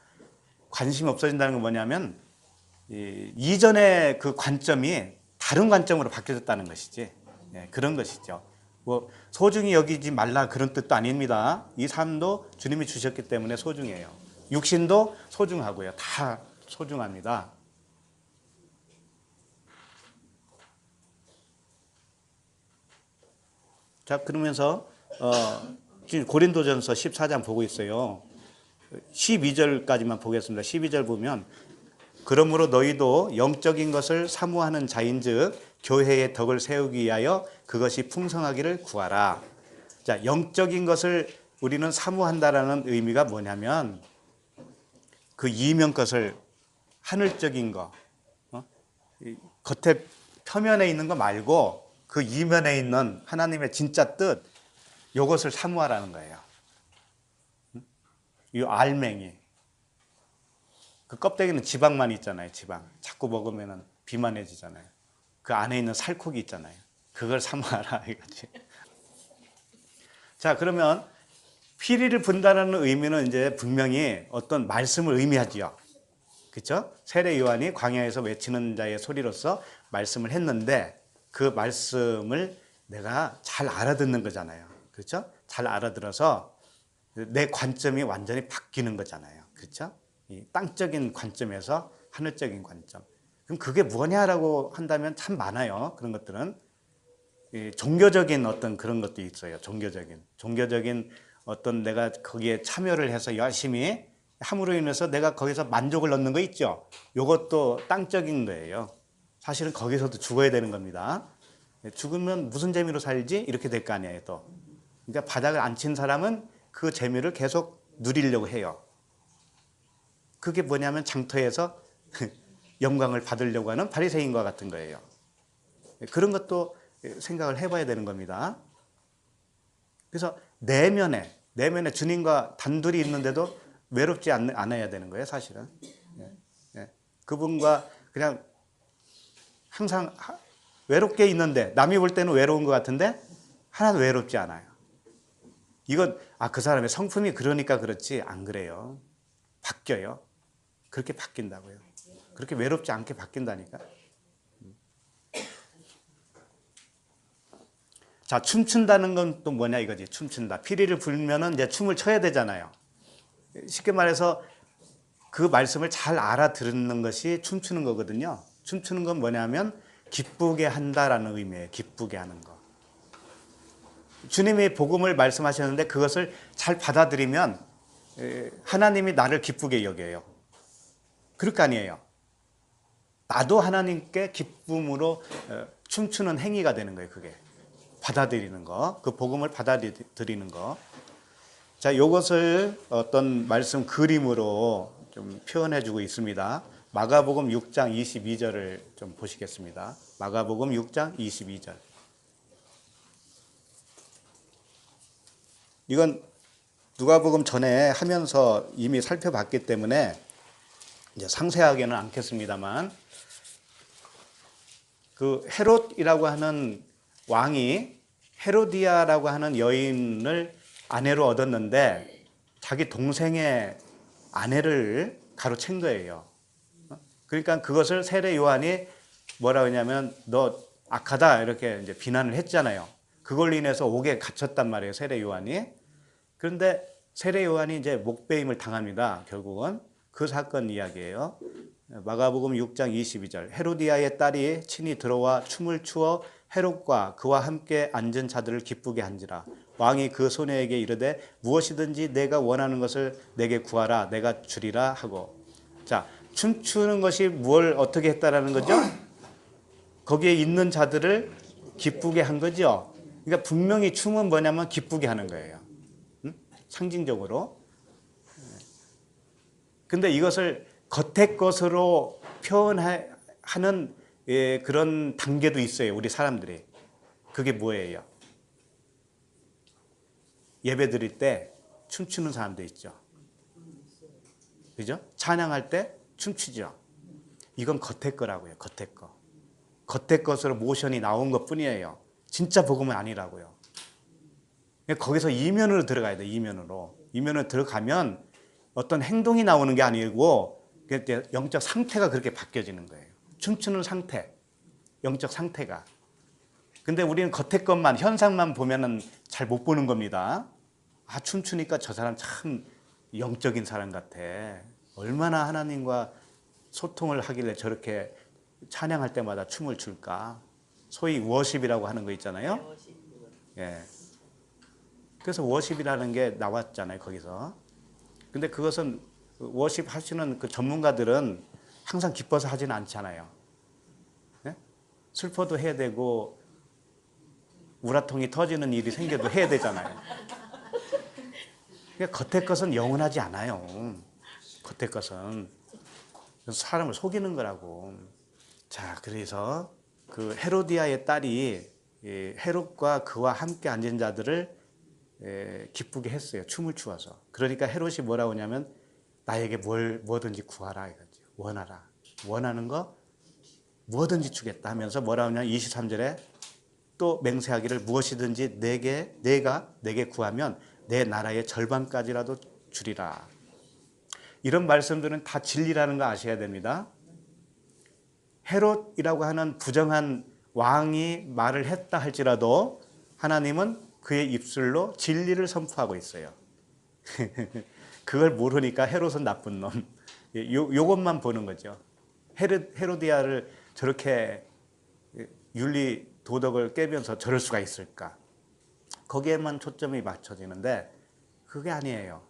Speaker 1: 관심이 없어진다는 건 뭐냐면 이전의 그 관점이 다른 관점으로 바뀌어졌다는 것이지. 예, 그런 것이죠. 뭐 소중히 여기지 말라 그런 뜻도 아닙니다. 이 삶도 주님이 주셨기 때문에 소중해요. 육신도 소중하고요. 다 소중합니다. 자, 그러면서 지금 고린도전서 14장 보고 있어요. 12절까지만 보겠습니다. 12절 보면 그러므로 너희도 영적인 것을 사모하는 자인즉 교회의 덕을 세우기 위하여 그것이 풍성하기를 구하라. 자, 영적인 것을 우리는 사모한다라는 의미가 뭐냐면 그 이면 것을 하늘적인 거, 겉에 표면에 있는 거 말고 그 이면에 있는 하나님의 진짜 뜻, 이것을 사모하라는 거예요. 이 알맹이. 그 껍데기는 지방만 있잖아요. 지방. 자꾸 먹으면 비만해지잖아요. 그 안에 있는 살코기 있잖아요. 그걸 사모하라 이거지. 자, 그러면 피리를 분다는 의미는 이제 분명히 어떤 말씀을 의미하지요. 그렇죠? 세례 요한이 광야에서 외치는 자의 소리로서 말씀을 했는데 그 말씀을 내가 잘 알아듣는 거잖아요. 그렇죠? 잘 알아들어서 내 관점이 완전히 바뀌는 거잖아요. 그렇죠? 이 땅적인 관점에서 하늘적인 관점. 그럼 그게 뭐냐라고 한다면 참 많아요. 그런 것들은 이 종교적인 어떤 그런 것도 있어요. 종교적인 어떤 내가 거기에 참여를 해서 열심히 함으로 인해서 내가 거기서 만족을 얻는 거 있죠. 이것도 땅적인 거예요. 사실은 거기서도 죽어야 되는 겁니다. 죽으면 무슨 재미로 살지? 이렇게 될 거 아니에요, 또. 그러니까 바닥을 안 친 사람은 그 재미를 계속 누리려고 해요. 그게 뭐냐면 장터에서 영광을 받으려고 하는 바리새인과 같은 거예요. 그런 것도 생각을 해봐야 되는 겁니다. 그래서 내면에 주님과 단둘이 있는데도 외롭지 않아야 되는 거예요, 사실은. 그분과 그냥 항상 외롭게 있는데 남이 볼 때는 외로운 것 같은데 하나도 외롭지 않아요. 이건 그 사람의 성품이 그러니까 그렇지 안 그래요. 바뀌어요. 그렇게 바뀐다고요. 그렇게 외롭지 않게 바뀐다니까. 자, 춤춘다는 건 또 뭐냐 이거지. 춤춘다. 피리를 불면은 이제 춤을 춰야 되잖아요. 쉽게 말해서 그 말씀을 잘 알아듣는 것이 춤추는 거거든요. 춤추는 건 뭐냐면 기쁘게 한다라는 의미예요. 기쁘게 하는 거. 주님이 복음을 말씀하셨는데 그것을 잘 받아들이면 하나님이 나를 기쁘게 여겨요. 그럴 거 아니에요. 나도 하나님께 기쁨으로 춤추는 행위가 되는 거예요. 그게 받아들이는 거, 그 복음을 받아들이는 거. 자, 이것을 어떤 말씀 그림으로 좀 표현해주고 있습니다. 마가복음 6장 22절을 좀 보시겠습니다. 마가복음 6장 22절. 이건 누가복음 전에 하면서 이미 살펴봤기 때문에 이제 상세하게는 않겠습니다만, 그 헤롯이라고 하는 왕이 헤로디아라고 하는 여인을 아내로 얻었는데 자기 동생의 아내를 가로챈 거예요. 그러니까 그것을 세례 요한이 뭐라고 하냐면 너 악하다 이렇게 이제 비난을 했잖아요. 그걸로 인해서 옥에 갇혔단 말이에요, 세례 요한이. 그런데 세례 요한이 이제 목베임을 당합니다. 결국은 그 사건 이야기예요. 마가복음 6장 22절. 헤로디아의 딸이 친히 들어와 춤을 추어 헤롯과 그와 함께 앉은 자들을 기쁘게 한지라. 왕이 그 소녀에게 이르되 무엇이든지 내가 원하는 것을 내게 구하라 내가 주리라 하고. 자, 춤추는 것이 뭘 어떻게 했다라는 거죠? 거기에 있는 자들을 기쁘게 한 거죠. 그러니까 분명히 춤은 뭐냐면 기쁘게 하는 거예요. 응? 상징적으로. 근데 이것을 겉의 것으로 표현하는 그런 단계도 있어요. 우리 사람들이. 그게 뭐예요? 예배 드릴 때 춤추는 사람도 있죠. 그죠? 찬양할 때 춤추죠. 이건 겉의 거라고요. 겉의 거. 겉의 것으로 모션이 나온 것 뿐이에요. 진짜 복음은 아니라고요. 거기서 이면으로 들어가야 돼. 이면으로. 이면으로 들어가면 어떤 행동이 나오는 게 아니고 영적 상태가 그렇게 바뀌어지는 거예요. 춤추는 상태. 영적 상태가. 근데 우리는 겉의 것만, 현상만 보면은 잘 못 보는 겁니다. 아, 춤추니까 저 사람 참 영적인 사람 같아. 얼마나 하나님과 소통을 하길래 저렇게 찬양할 때마다 춤을 출까? 소위 워십이라고 하는 거 있잖아요. 예. 그래서 워십이라는 게 나왔잖아요, 거기서. 근데 그것은 워십 하시는 그 전문가들은 항상 기뻐서 하지는 않잖아요. 예? 슬퍼도 해야 되고 우라통이 터지는 일이 생겨도 해야 되잖아요. 그러니까 겉의 것은 영원하지 않아요. 겉의 것은 사람을 속이는 거라고. 자, 그래서 그 헤로디아의 딸이 헤롯과 그와 함께 앉은 자들을 기쁘게 했어요. 춤을 추어서. 그러니까 헤롯이 뭐라고 하냐면 나에게 뭐든지 구하라 이거죠. 원하라. 원하는 거 뭐든지 주겠다 하면서 뭐라고 하냐면 23절에 또 맹세하기를 무엇이든지 내가 내게 구하면 내 나라의 절반까지라도 주리라. 이런 말씀들은 다 진리라는 거 아셔야 됩니다. 헤롯이라고 하는 부정한 왕이 말을 했다 할지라도 하나님은 그의 입술로 진리를 선포하고 있어요. 그걸 모르니까 헤롯은 나쁜 놈. 요것만 보는 거죠. 헤로디아를 저렇게 윤리 도덕을 깨면서 저럴 수가 있을까? 거기에만 초점이 맞춰지는데 그게 아니에요.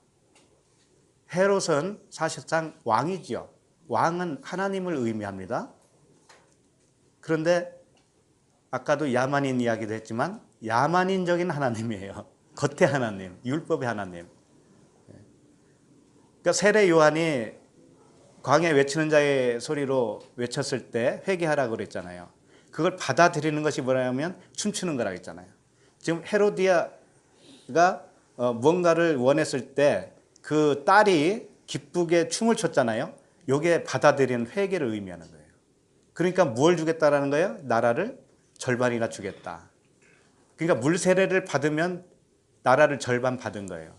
Speaker 1: 헤롯은 사실상 왕이지요. 왕은 하나님을 의미합니다. 그런데 아까도 야만인 이야기도 했지만 야만인적인 하나님이에요. 겉의 하나님, 율법의 하나님. 그러니까 세례 요한이 광야에 외치는 자의 소리로 외쳤을 때 회개하라고 그랬잖아요. 그걸 받아들이는 것이 뭐냐면 춤추는 거라고 했잖아요. 지금 헤로디아가 뭔가를 원했을 때 그 딸이 기쁘게 춤을 췄잖아요. 이게 받아들이는 회개를 의미하는 거예요. 그러니까 뭘 주겠다라는 거예요? 나라를 절반이나 주겠다. 그러니까 물 세례를 받으면 나라를 절반 받은 거예요.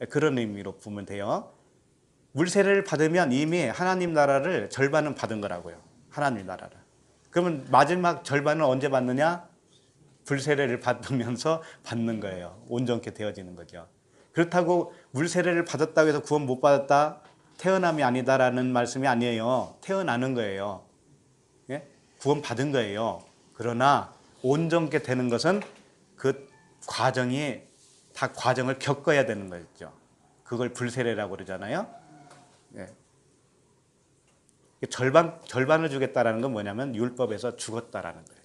Speaker 1: 그런 의미로 보면 돼요. 물 세례를 받으면 이미 하나님 나라를 절반은 받은 거라고요. 하나님 나라를. 그러면 마지막 절반은 언제 받느냐? 불 세례를 받으면서 받는 거예요. 온전케 되어지는 거죠. 그렇다고 물 세례를 받았다고 해서 구원 못 받았다? 태어남이 아니다라는 말씀이 아니에요. 태어나는 거예요. 예? 구원 받은 거예요. 그러나 온전케 되는 것은 그 과정이 다 과정을 겪어야 되는 거죠. 그걸 불세례라고 그러잖아요. 예. 절반을 주겠다라는 건 뭐냐면 율법에서 죽었다라는 거예요.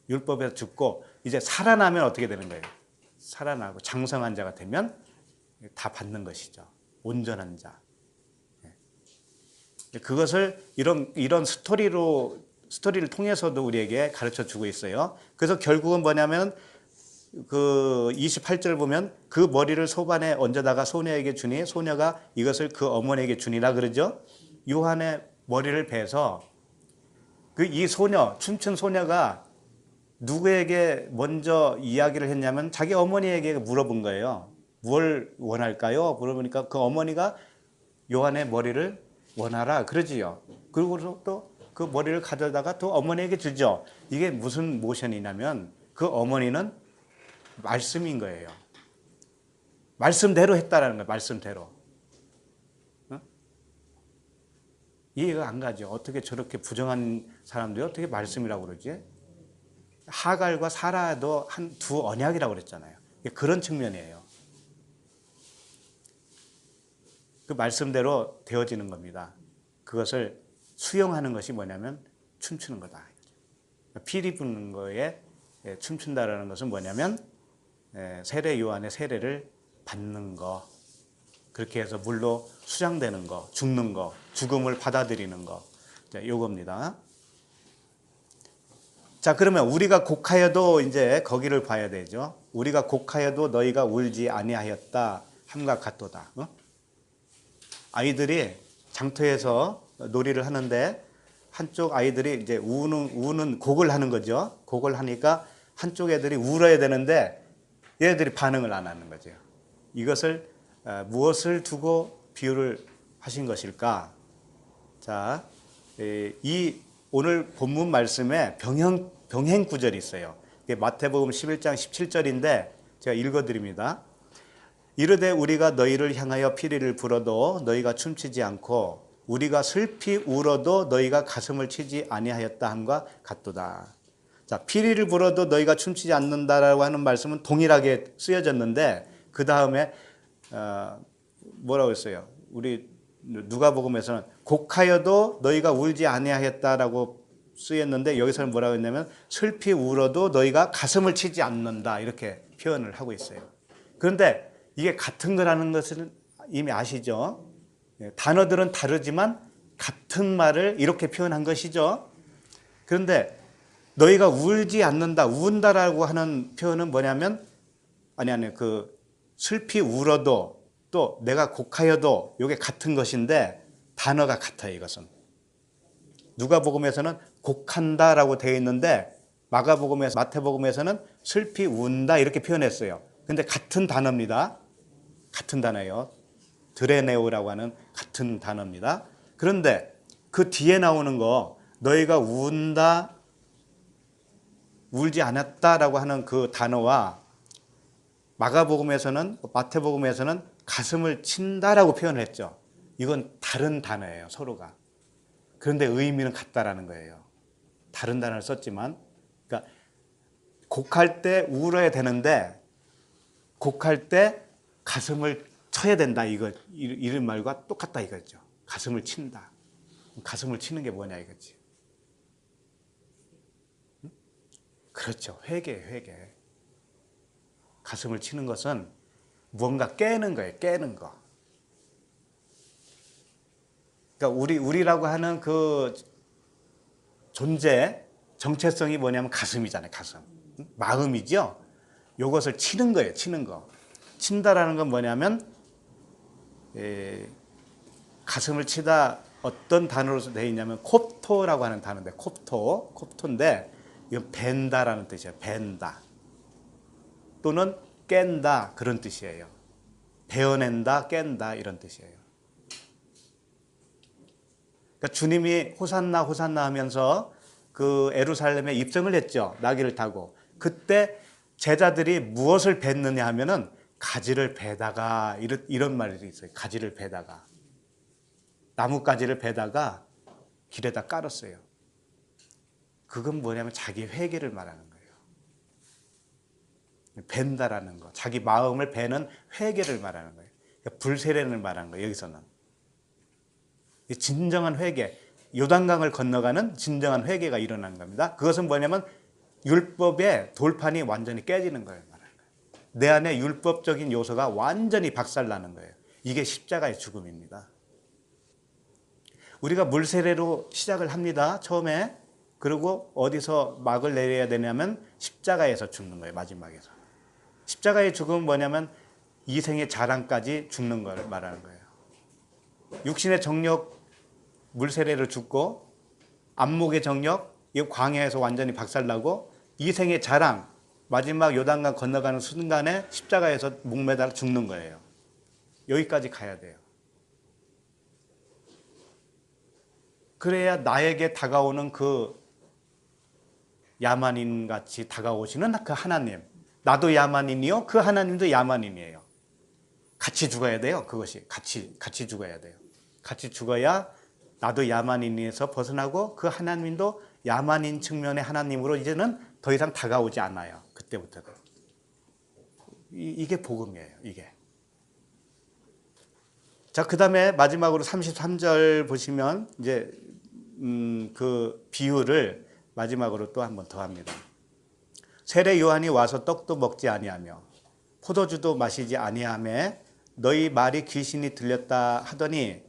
Speaker 1: 율법에서 죽고 이제 살아나면 어떻게 되는 거예요? 살아나고 장성한 자가 되면 다 받는 것이죠. 온전한 자. 그것을 이런 스토리를 통해서도 우리에게 가르쳐 주고 있어요. 그래서 결국은 뭐냐면 그 28절 보면 그 머리를 소반에 얹어다가 소녀에게 주니 소녀가 이것을 그 어머니에게 주니라 그러죠. 요한의 머리를 베서 이 소녀, 춤춘 소녀가 누구에게 먼저 이야기를 했냐면 자기 어머니에게 물어본 거예요. 뭘 원할까요? 물어보니까 그 어머니가 요한의 머리를 원하라 그러지요. 그리고 또 그 머리를 가져다가 또 어머니에게 주죠. 이게 무슨 모션이냐면 그 어머니는 말씀인 거예요. 말씀대로 했다라는 거예요. 말씀대로. 어? 이해가 안 가죠. 어떻게 저렇게 부정한 사람들이 어떻게 말씀이라고 그러지? 하갈과 사라도 두 언약이라고 그랬잖아요. 그런 측면이에요. 그 말씀대로 되어지는 겁니다. 그것을 수용하는 것이 뭐냐면 춤추는 거다. 피리 부는 거에 춤춘다라는 것은 뭐냐면 세례 요한의 세례를 받는 거, 그렇게 해서 물로 수장되는 거, 죽는 거, 죽음을 받아들이는 거, 요겁니다. 자, 그러면 우리가 곡하여도 이제 거기를 봐야 되죠. 우리가 곡하여도 너희가 울지 아니하였다 함과 같도다. 아이들이 장터에서 놀이를 하는데 한쪽 아이들이 이제 우는 곡을 하는 거죠. 곡을 하니까 한쪽 애들이 울어야 되는데 얘들이 반응을 안 하는 거죠. 이것을 무엇을 두고 비유를 하신 것일까? 자, 이 오늘 본문 말씀에 병행 구절이 있어요. 마태복음 11장 17절인데 제가 읽어드립니다. 이르되 우리가 너희를 향하여 피리를 불어도 너희가 춤추지 않고 우리가 슬피 울어도 너희가 가슴을 치지 아니하였다 함과 같도다. 자, 피리를 불어도 너희가 춤추지 않는다라고 하는 말씀은 동일하게 쓰여졌는데 그 다음에 뭐라고 했어요? 우리 누가복음에서는 곡하여도 너희가 울지 아니하였다라고 쓰였는데 여기서는 뭐라고 했냐면 슬피 울어도 너희가 가슴을 치지 않는다 이렇게 표현을 하고 있어요. 그런데 이게 같은 거라는 것은 이미 아시죠? 단어들은 다르지만 같은 말을 이렇게 표현한 것이죠. 그런데 너희가 울지 않는다, 운다라고 하는 표현은 뭐냐면 그 슬피 울어도 또 내가 곡하여도 이게 같은 것인데 단어가 같아요. 이것은 누가복음에서는 곡한다라고 되어 있는데 마태복음에서는 슬피 운다 이렇게 표현했어요. 근데 같은 단어입니다. 같은 단어예요. 드레네오라고 하는 같은 단어입니다. 그런데 그 뒤에 나오는 거 너희가 운다, 울지 않았다라고 하는 그 단어와 마태복음에서는 가슴을 친다라고 표현을 했죠. 이건 다른 단어예요. 서로가. 그런데 의미는 같다라는 거예요. 다른 단어를 썼지만, 그러니까 곡할 때 울어야 되는데 곡할 때 가슴을 쳐야 된다. 이런 말과 똑같다 이거죠. 가슴을 친다. 가슴을 치는 게 뭐냐 이거지. 그렇죠. 회개. 가슴을 치는 것은 무언가 깨는 거예요. 깨는 거. 그러니까 우리라고 하는 그 존재, 정체성이 뭐냐면 가슴이잖아요. 가슴. 마음이죠. 이것을 치는 거예요. 치는 거. 친다라는 건 뭐냐면 가슴을 치다 어떤 단어로 되어 있냐면 콥토라고 하는 단어인데 콥토인데 이건 벤다라는 뜻이에요. 벤다. 또는 깬다 그런 뜻이에요. 베어낸다, 깬다 이런 뜻이에요. 그러니까 주님이 호산나 호산나 하면서 그 예루살렘에 입성을 했죠. 나귀를 타고. 그때 제자들이 무엇을 뱉느냐 하면은 가지를 베다가 이런 말이 있어요. 가지를 베다가. 나뭇가지를 베다가 길에다 깔았어요. 그건 뭐냐면 자기 회개를 말하는 거예요. 벤다라는 거. 자기 마음을 베는 회개를 말하는 거예요. 그러니까 불세례를 말하는 거예요. 여기서는. 진정한 회개. 요단강을 건너가는 진정한 회개가 일어나는 겁니다. 그것은 뭐냐면 율법의 돌판이 완전히 깨지는 거예요. 내 안에 율법적인 요소가 완전히 박살나는 거예요. 이게 십자가의 죽음입니다. 우리가 물세례로 시작을 합니다. 처음에. 그리고 어디서 막을 내려야 되냐면 십자가에서 죽는 거예요. 마지막에서. 십자가의 죽음은 뭐냐면 이생의 자랑까지 죽는 걸 말하는 거예요. 육신의 정욕 물세례로 죽고 안목의 정욕 이 광야에서 완전히 박살나고 이생의 자랑 마지막 요단강 건너가는 순간에 십자가에서 목매달아 죽는 거예요. 여기까지 가야 돼요. 그래야 나에게 다가오는 그 야만인 같이 다가오시는 그 하나님. 나도 야만인이요. 그 하나님도 야만인이에요. 같이 죽어야 돼요. 그것이 같이 죽어야 돼요. 같이 죽어야 나도 야만인에서 벗어나고 그 하나님도 야만인 측면의 하나님으로 이제는 더 이상 다가오지 않아요. 그때부터는. 이게 복음이에요. 이게. 자, 그 다음에 마지막으로 33절 보시면 이제 그 비유를 마지막으로 또 한 번 더 합니다. 세례 요한이 와서 떡도 먹지 아니하며 포도주도 마시지 아니하매 너희 말이 귀신이 들렸다 하더니,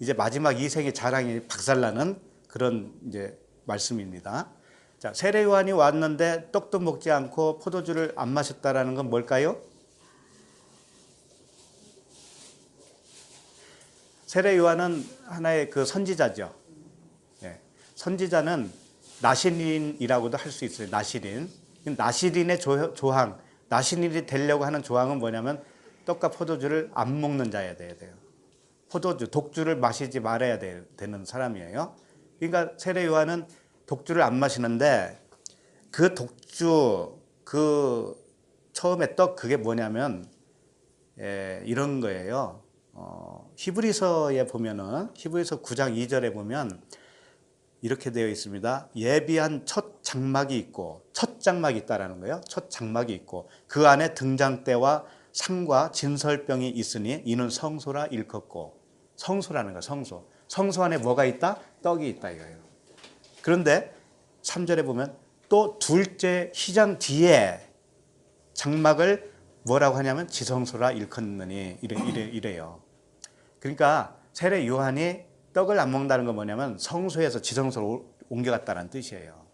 Speaker 1: 이제 마지막 이생의 자랑이 박살나는 그런 이제 말씀입니다. 자, 세례 요한이 왔는데 떡도 먹지 않고 포도주를 안 마셨다라는 건 뭘까요? 세례 요한은 하나의 그 선지자죠. 예. 선지자는 나시린이라고도 할 수 있어요. 나시린. 나시린의 조항, 나시린이 되려고 하는 조항은 뭐냐면 떡과 포도주를 안 먹는 자여야 돼요. 포도주, 독주를 마시지 말아야 되는 사람이에요. 그러니까 세례 요한은 독주를 안 마시는데, 그 독주, 그 처음에 떡, 그게 뭐냐면 이런 거예요. 히브리서에 보면은, 히브리서 9장 2절에 보면 이렇게 되어 있습니다. 예비한 첫 장막이 있고, 첫 장막이 있다라는 거예요. 첫 장막이 있고 그 안에 등장대와 상과 진설병이 있으니 이는 성소라 일컫고. 성소라는 거예요. 성소. 성소 안에 뭐가 있다? 떡이 있다 이거예요. 그런데 3절에 보면 또 둘째 휘장 뒤에 장막을 뭐라고 하냐면 지성소라 일컫느니 이래요. 그러니까 세례 요한이 떡을 안 먹는다는 건 뭐냐면 성소에서 지성소로 옮겨갔다는 뜻이에요.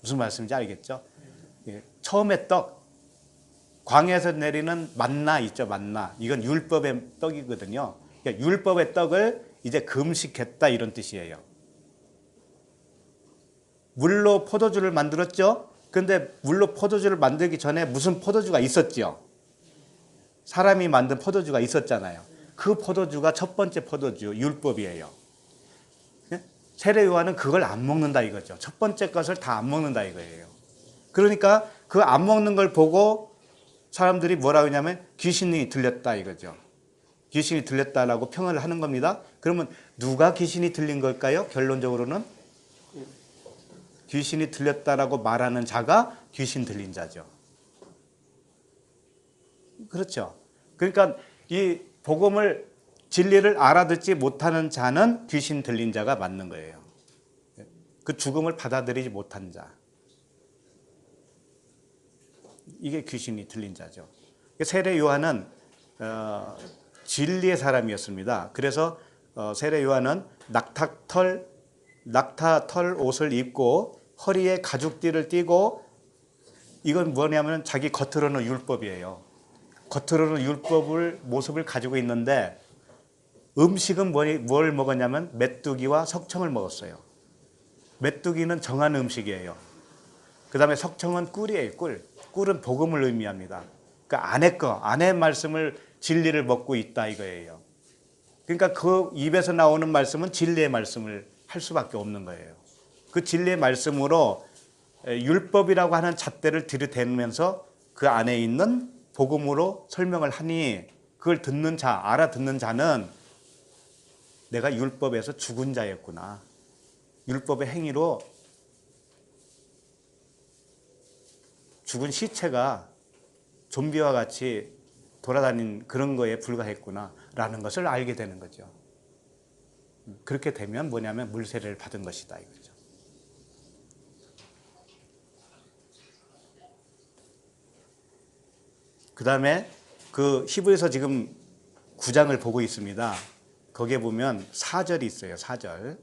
Speaker 1: 무슨 말씀인지 알겠죠? 예, 처음에 떡, 광야에서 내리는 만나 있죠, 만나. 이건 율법의 떡이거든요. 그러니까 율법의 떡을 이제 금식했다 이런 뜻이에요. 물로 포도주를 만들었죠. 그런데 물로 포도주를 만들기 전에 무슨 포도주가 있었죠? 사람이 만든 포도주가 있었잖아요. 그 포도주가 첫 번째 포도주, 율법이에요. 세례 요한은 그걸 안 먹는다 이거죠. 첫 번째 것을 다 안 먹는다 이거예요. 그러니까 그 안 먹는 걸 보고 사람들이 뭐라고 하냐면 귀신이 들렸다 이거죠. 귀신이 들렸다라고 평을 하는 겁니다. 그러면 누가 귀신이 들린 걸까요? 결론적으로는 귀신이 들렸다라고 말하는 자가 귀신 들린 자죠. 그렇죠. 그러니까 이 복음을, 진리를 알아듣지 못하는 자는 귀신 들린 자가 맞는 거예요. 그 죽음을 받아들이지 못한 자. 이게 귀신이 들린 자죠. 세례 요한은 진리의 사람이었습니다. 그래서 세례 요한은 낙타털 옷을 입고 허리에 가죽띠를 띠고, 이건 뭐냐면 자기 겉으로는 율법이에요. 겉으로는 율법을 모습을 가지고 있는데 음식은 뭘 먹었냐면 메뚜기와 석청을 먹었어요. 메뚜기는 정한 음식이에요. 그 다음에 석청은 꿀이에요. 꿀은 복음을 의미합니다. 그러니까 안의 말씀을, 진리를 먹고 있다 이거예요. 그러니까 그 입에서 나오는 말씀은 진리의 말씀을 할 수밖에 없는 거예요. 그 진리의 말씀으로 율법이라고 하는 잣대를 들이대면서 그 안에 있는 복음으로 설명을 하니, 그걸 듣는 자, 알아듣는 자는 내가 율법에서 죽은 자였구나. 율법의 행위로 죽은 시체가 좀비와 같이 돌아다닌 그런 거에 불과했구나 라는 것을 알게 되는 거죠. 그렇게 되면 뭐냐면 물세례를 받은 것이다 이거죠. 그 다음에 그 히브리서 지금 9장을 보고 있습니다. 거기에 보면 4절이 있어요. 4절.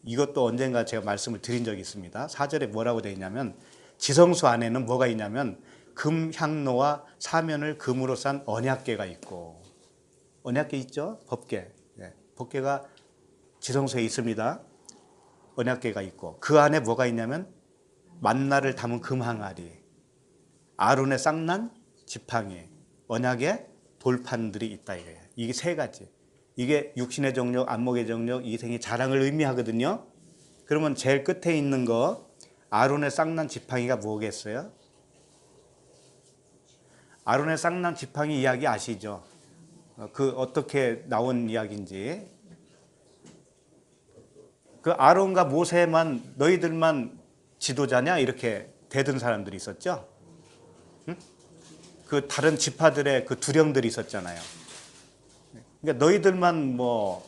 Speaker 1: 이것도 언젠가 제가 말씀을 드린 적이 있습니다. 4절에 뭐라고 되어 있냐면, 지성소 안에는 뭐가 있냐면 금 향로와 사면을 금으로 싼 언약궤가 있고, 언약궤 있죠? 법궤. 네. 법궤가 지성소에 있습니다. 언약궤가 있고, 그 안에 뭐가 있냐면 만나를 담은 금 항아리, 아론의 쌍난 지팡이, 언약의 돌판들이 있다 이거예요. 이게 세 가지. 이게 육신의 정력, 안목의 정력, 이생의 자랑을 의미하거든요. 그러면 제일 끝에 있는 거, 아론의 쌍난 지팡이가 뭐겠어요? 아론의 쌍난 지팡이 이야기 아시죠? 그 어떻게 나온 이야기인지. 그 아론과 모세만, 너희들만 지도자냐 이렇게 대든 사람들이 있었죠. 응? 그 다른 지파들의 그 두령들이 있었잖아요. 그러니까 너희들만 뭐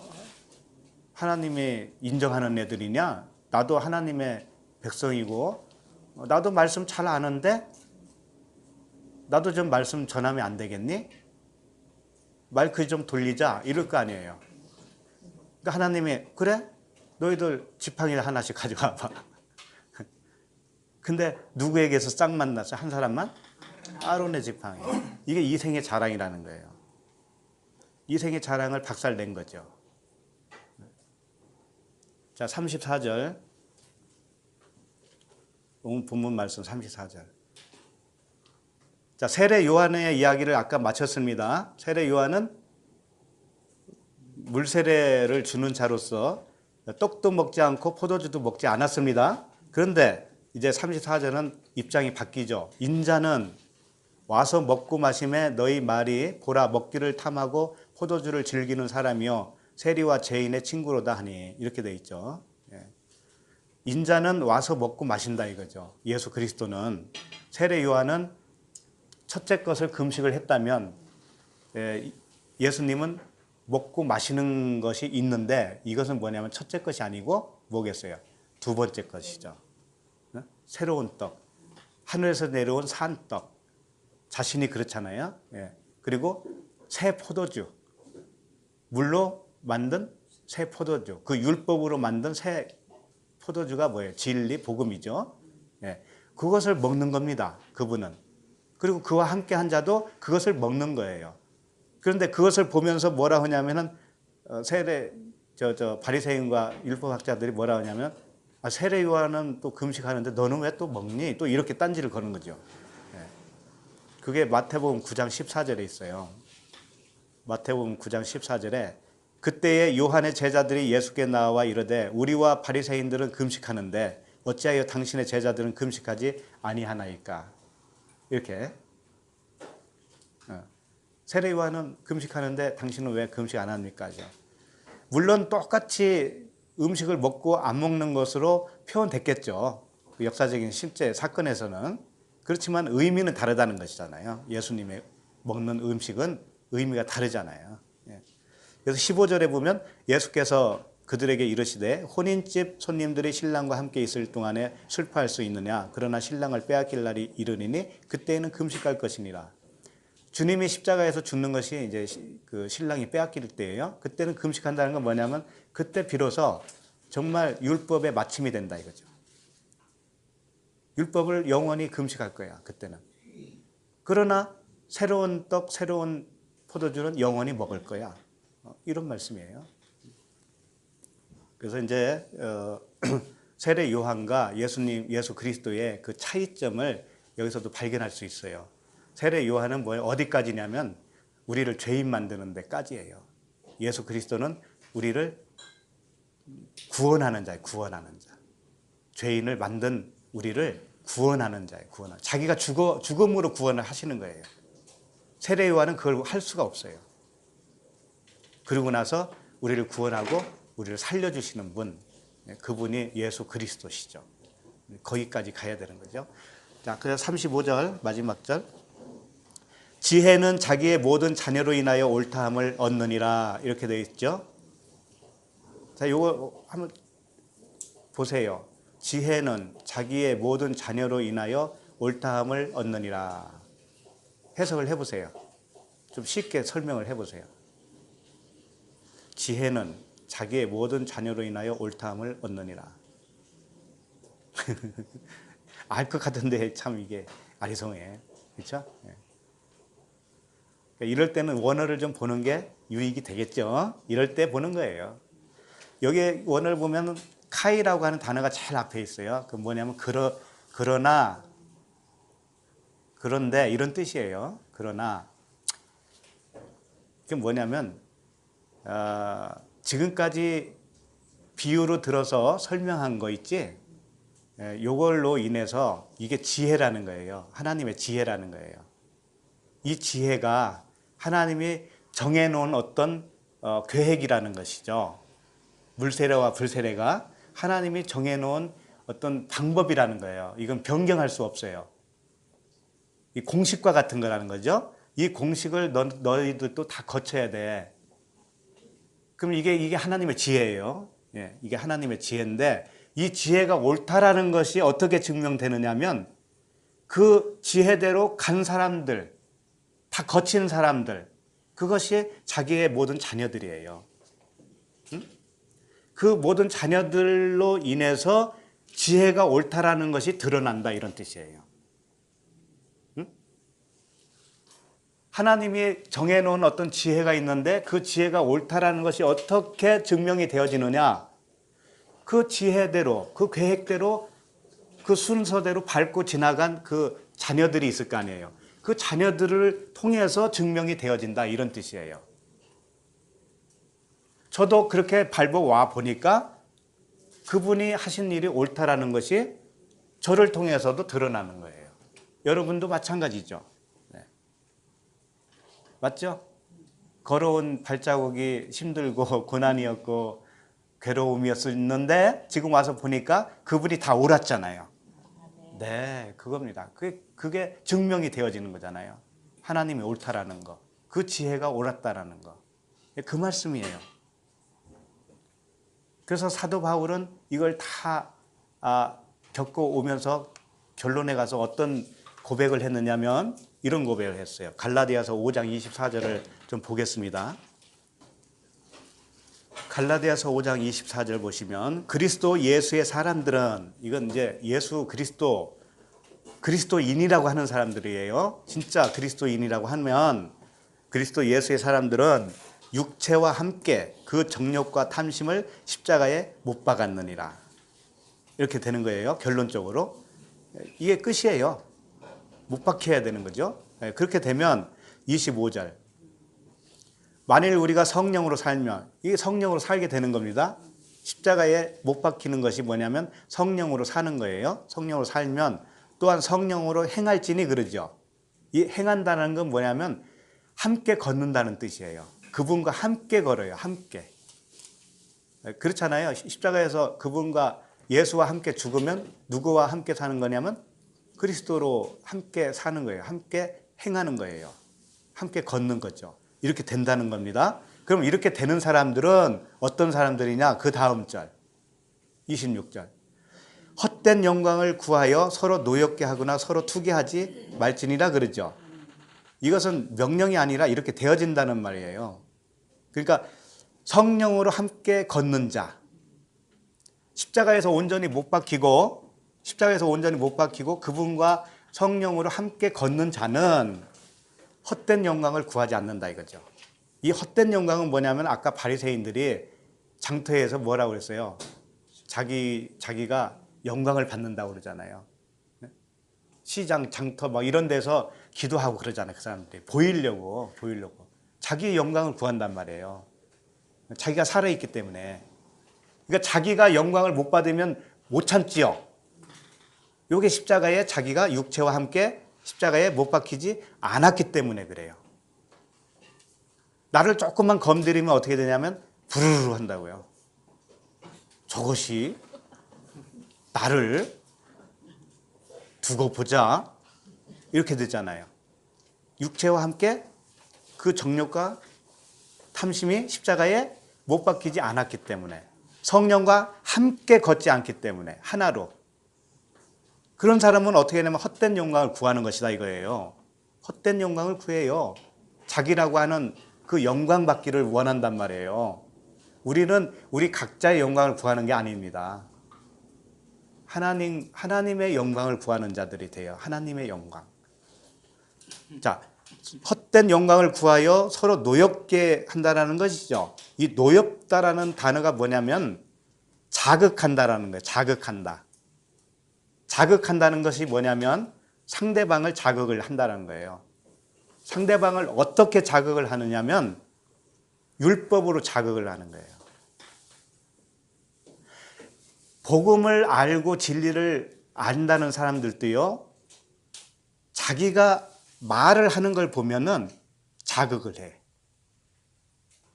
Speaker 1: 하나님이 인정하는 애들이냐? 나도 하나님의 백성이고 나도 말씀 잘 아는데 나도 좀 말씀 전하면 안 되겠니? 마이크 좀 돌리자 이럴 거 아니에요. 그러니까 하나님이 그래? 너희들 지팡이 하나씩 가져와 봐. 근데 누구에게서 싹 만났어? 한 사람만? 아론의 지팡이. 이게 이생의 자랑이라는 거예요. 이생의 자랑을 박살낸 거죠. 자, 34절. 오늘 본문 말씀 34절. 자, 세례 요한의 이야기를 아까 마쳤습니다. 세례 요한은 물세례를 주는 자로서 떡도 먹지 않고 포도주도 먹지 않았습니다. 그런데 이제 34절은 입장이 바뀌죠. 인자는 와서 먹고 마심에 너희 말이 보라 먹기를 탐하고 포도주를 즐기는 사람이요 세리와 죄인의 친구로다 하니 이렇게 돼 있죠. 인자는 와서 먹고 마신다 이거죠. 예수 그리스도는. 세례 요한은 첫째 것을 금식을 했다면 예수님은 먹고 마시는 것이 있는데 이것은 뭐냐면 첫째 것이 아니고 뭐겠어요? 두 번째 것이죠. 새로운 떡, 하늘에서 내려온 산떡. 자신이 그렇잖아요. 그리고 새 포도주, 물로 만든 새 포도주, 그 율법으로 만든 새 포도주가 뭐예요? 진리, 복음이죠. 그것을 먹는 겁니다. 그분은. 그리고 그와 함께 한 자도 그것을 먹는 거예요. 그런데 그것을 보면서 뭐라 하냐면은 세례 바리새인과 율법학자들이 뭐라 하냐면 세례 요한은 또 금식하는데 너는 왜 또 먹니? 또 이렇게 딴지를 거는 거죠. 그게 마태복음 9장 14절에 있어요. 마태복음 9장 14절에 그때에 요한의 제자들이 예수께 나와 이르되 우리와 바리새인들은 금식하는데 어찌하여 당신의 제자들은 금식하지 아니하나이까? 이렇게 세례 요한은 금식하는데 당신은 왜 금식 안 합니까? 물론 똑같이 음식을 먹고 안 먹는 것으로 표현됐겠죠. 그 역사적인 실제 사건에서는. 그렇지만 의미는 다르다는 것이잖아요. 예수님의 먹는 음식은 의미가 다르잖아요. 그래서 15절에 보면 예수께서 그들에게 이르시되 혼인집 손님들이 신랑과 함께 있을 동안에 슬퍼할 수 있느냐? 그러나 신랑을 빼앗길 날이 이르리니 그때에는 금식할 것이니라. 주님이 십자가에서 죽는 것이 이제 그 신랑이 빼앗길 때예요. 그때는 금식한다는 건 뭐냐면 그때 비로소 정말 율법의 마침이 된다 이거죠. 율법을 영원히 금식할 거야 그때는. 그러나 새로운 떡, 새로운 포도주는 영원히 먹을 거야. 이런 말씀이에요. 그래서 이제 세례 요한과 예수 그리스도의 그 차이점을 여기서도 발견할 수 있어요. 세례 요한은 뭐예요? 어디까지냐면 우리를 죄인 만드는 데까지예요. 예수 그리스도는 우리를 구원하는 자예요. 구원하는 자. 죄인을 만든 우리를 구원하는 자예요. 자기가 죽음으로 구원을 하시는 거예요. 세례 요한은 그걸 할 수가 없어요. 그러고 나서 우리를 구원하고 우리를 살려주시는 분, 그분이 예수 그리스도시죠. 거기까지 가야 되는 거죠. 자, 그래서 35절 마지막 절. 지혜는 자기의 모든 자녀로 인하여 옳다함을 얻느니라 이렇게 되어 있죠. 자, 요거 한번 보세요. 지혜는 자기의 모든 자녀로 인하여 옳다함을 얻느니라. 해석을 해보세요. 좀 쉽게 설명을 해보세요. 지혜는 자기의 모든 자녀로 인하여 옳다함을 얻느니라. 알 것 같은데 참 이게 아리송해. 그렇죠? 이럴 때는 원어를 좀 보는 게 유익이 되겠죠. 이럴 때 보는 거예요. 여기 원어를 보면 카이라고 하는 단어가 제일 앞에 있어요. 그 뭐냐면 그러나 그런데 이런 뜻이에요. 그러나 그게 뭐냐면 지금까지 비유로 들어서 설명한 거 있지? 요걸로 인해서 이게 지혜라는 거예요. 하나님의 지혜라는 거예요. 이 지혜가 하나님이 정해놓은 어떤 계획이라는 것이죠. 물세례와 불세례가 하나님이 정해놓은 어떤 방법이라는 거예요. 이건 변경할 수 없어요. 이 공식과 같은 거라는 거죠. 이 공식을 너희들도 다 거쳐야 돼. 그럼 이게 하나님의 지혜예요. 예, 이게 하나님의 지혜인데 이 지혜가 옳다라는 것이 어떻게 증명되느냐면 그 지혜대로 간 사람들, 다 거친 사람들, 그것이 자기의 모든 자녀들이에요. 응? 그 모든 자녀들로 인해서 지혜가 옳다라는 것이 드러난다 이런 뜻이에요. 응? 하나님이 정해놓은 어떤 지혜가 있는데 그 지혜가 옳다라는 것이 어떻게 증명이 되어지느냐? 그 지혜대로, 그 계획대로, 그 순서대로 밟고 지나간 그 자녀들이 있을 거 아니에요. 그 자녀들을 통해서 증명이 되어진다 이런 뜻이에요. 저도 그렇게 밟아와 보니까 그분이 하신 일이 옳다라는 것이 저를 통해서도 드러나는 거예요. 여러분도 마찬가지죠. 네. 맞죠? 걸어온 발자국이 힘들고 고난이었고 괴로움이었는데 지금 와서 보니까 그분이 다 옳았잖아요. 네, 그겁니다. 그게 증명이 되어지는 거잖아요. 하나님이 옳다라는 거, 그 지혜가 옳았다라는 거, 그 말씀이에요. 그래서 사도 바울은 이걸 다 겪고 오면서 결론에 가서 어떤 고백을 했느냐면 이런 고백을 했어요. 갈라디아서 5장 24절을 좀 보겠습니다. 갈라디아서 5장 24절 보시면 그리스도 예수의 사람들은 이건 이제 예수 그리스도인이라고 하는 사람들이에요. 진짜 그리스도인이라고 하면 그리스도 예수의 사람들은 육체와 함께 그 정욕과 탐심을 십자가에 못 박았느니라. 이렇게 되는 거예요. 결론적으로. 이게 끝이에요. 못 박혀야 되는 거죠. 그렇게 되면 25절. 만일 우리가 성령으로 살면 이게 성령으로 살게 되는 겁니다. 십자가에 못 박히는 것이 뭐냐면 성령으로 사는 거예요. 성령으로 살면 또한 성령으로 행할지니 그러죠. 이 행한다는 건 뭐냐면 함께 걷는다는 뜻이에요. 그분과 함께 걸어요. 함께. 그렇잖아요. 십자가에서 그분과 예수와 함께 죽으면 누구와 함께 사는 거냐면 그리스도로 함께 사는 거예요. 함께 행하는 거예요. 함께 걷는 거죠. 이렇게 된다는 겁니다. 그럼 이렇게 되는 사람들은 어떤 사람들이냐? 그 다음 절 26절. 헛된 영광을 구하여 서로 노엽게 하거나 서로 투기하지 말지니라 그러죠. 이것은 명령이 아니라 이렇게 되어진다는 말이에요. 그러니까 성령으로 함께 걷는 자, 십자가에서 온전히 못 박히고 그분과 성령으로 함께 걷는 자는 헛된 영광을 구하지 않는다 이거죠. 이 헛된 영광은 뭐냐면 아까 바리새인들이 장터에서 뭐라고 그랬어요? 자기가 영광을 받는다고 그러잖아요. 시장, 장터 막 이런 데서 기도하고 그러잖아요. 그 사람들이 보이려고 자기의 영광을 구한단 말이에요. 자기가 살아있기 때문에. 그러니까 자기가 영광을 못 받으면 못 참지요. 요게 십자가에 자기가 육체와 함께 십자가에 못 박히지 않았기 때문에 그래요. 나를 조금만 건드리면 어떻게 되냐면 부르르 한다고요. 저것이 나를 두고 보자 이렇게 되잖아요. 육체와 함께 그 정욕과 탐심이 십자가에 못 박히지 않았기 때문에 성령과 함께 걷지 않기 때문에 하나로 그런 사람은 어떻게 하냐면 헛된 영광을 구하는 것이다 이거예요. 헛된 영광을 구해요. 자기라고 하는 그 영광 받기를 원한단 말이에요. 우리는 우리 각자의 영광을 구하는 게 아닙니다. 하나님의 영광을 구하는 자들이 돼요. 하나님의 영광. 자, 헛된 영광을 구하여 서로 노엽게 한다라는 것이죠. 이 노엽다라는 단어가 뭐냐면 자극한다라는 거예요. 자극한다. 자극한다는 것이 뭐냐면 상대방을 자극을 한다는 거예요. 상대방을 어떻게 자극을 하느냐면 율법으로 자극을 하는 거예요. 복음을 알고 진리를 안다는 사람들도요, 자기가 말을 하는 걸 보면은 자극을 해.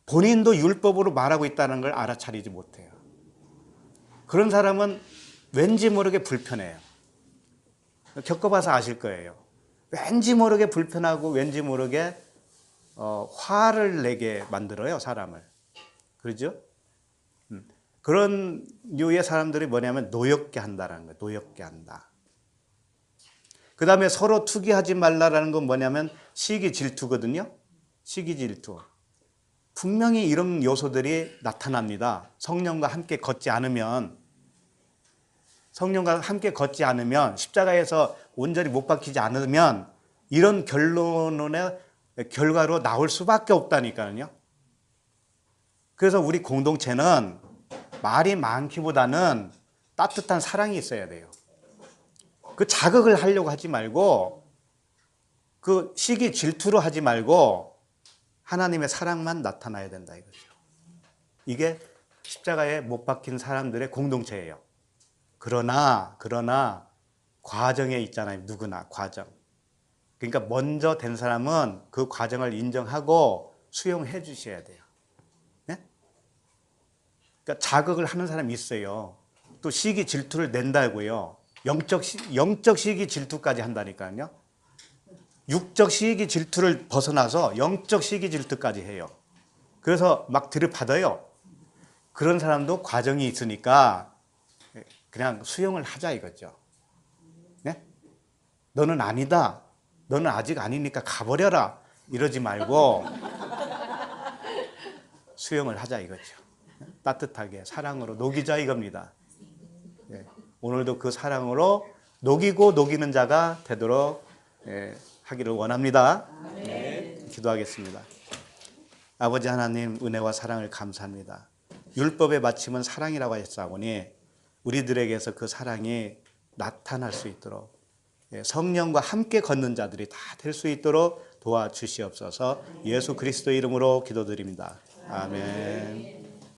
Speaker 1: 본인도 율법으로 말하고 있다는 걸 알아차리지 못해요. 그런 사람은 왠지 모르게 불편해요. 겪어봐서 아실 거예요. 왠지 모르게 불편하고 왠지 모르게 화를 내게 만들어요, 사람을. 그러죠? 그런 류의 사람들이 뭐냐면 노엽게 한다라는 거예요. 노엽게 한다. 그 다음에 서로 투기하지 말라라는 건 뭐냐면 시기 질투거든요. 시기 질투. 분명히 이런 요소들이 나타납니다. 성령과 함께 걷지 않으면 십자가에서 온전히 못 박히지 않으면 이런 결론의 결과로 나올 수밖에 없다니까요. 그래서 우리 공동체는 말이 많기보다는 따뜻한 사랑이 있어야 돼요. 그 자극을 하려고 하지 말고 그 시기 질투로 하지 말고 하나님의 사랑만 나타나야 된다 이거죠. 이게 십자가에 못 박힌 사람들의 공동체예요. 그러나 과정에 있잖아요. 누구나 과정. 그러니까 먼저 된 사람은 그 과정을 인정하고 수용해 주셔야 돼요. 네? 그러니까 자극을 하는 사람이 있어요. 또 시기 질투를 낸다고요. 영적 시기 질투까지 한다니까요. 육적 시기 질투를 벗어나서 영적 시기 질투까지 해요. 그래서 막 들이받아요. 그런 사람도 과정이 있으니까 그냥 수용을 하자 이거죠. 네? 너는 아니다. 너는 아직 아니니까 가버려라. 이러지 말고 수용을 하자 이거죠. 따뜻하게 사랑으로 녹이자 이겁니다. 오늘도 그 사랑으로 녹이고 녹이는 자가 되도록 하기를 원합니다. 기도하겠습니다. 아버지 하나님 은혜와 사랑을 감사합니다. 율법의 마침은 사랑이라고 하셨사오니 우리들에게서 그 사랑이 나타날 수 있도록 성령과 함께 걷는 자들이 다 될 수 있도록 도와주시옵소서. 예수 그리스도 이름으로 기도드립니다. 아멘.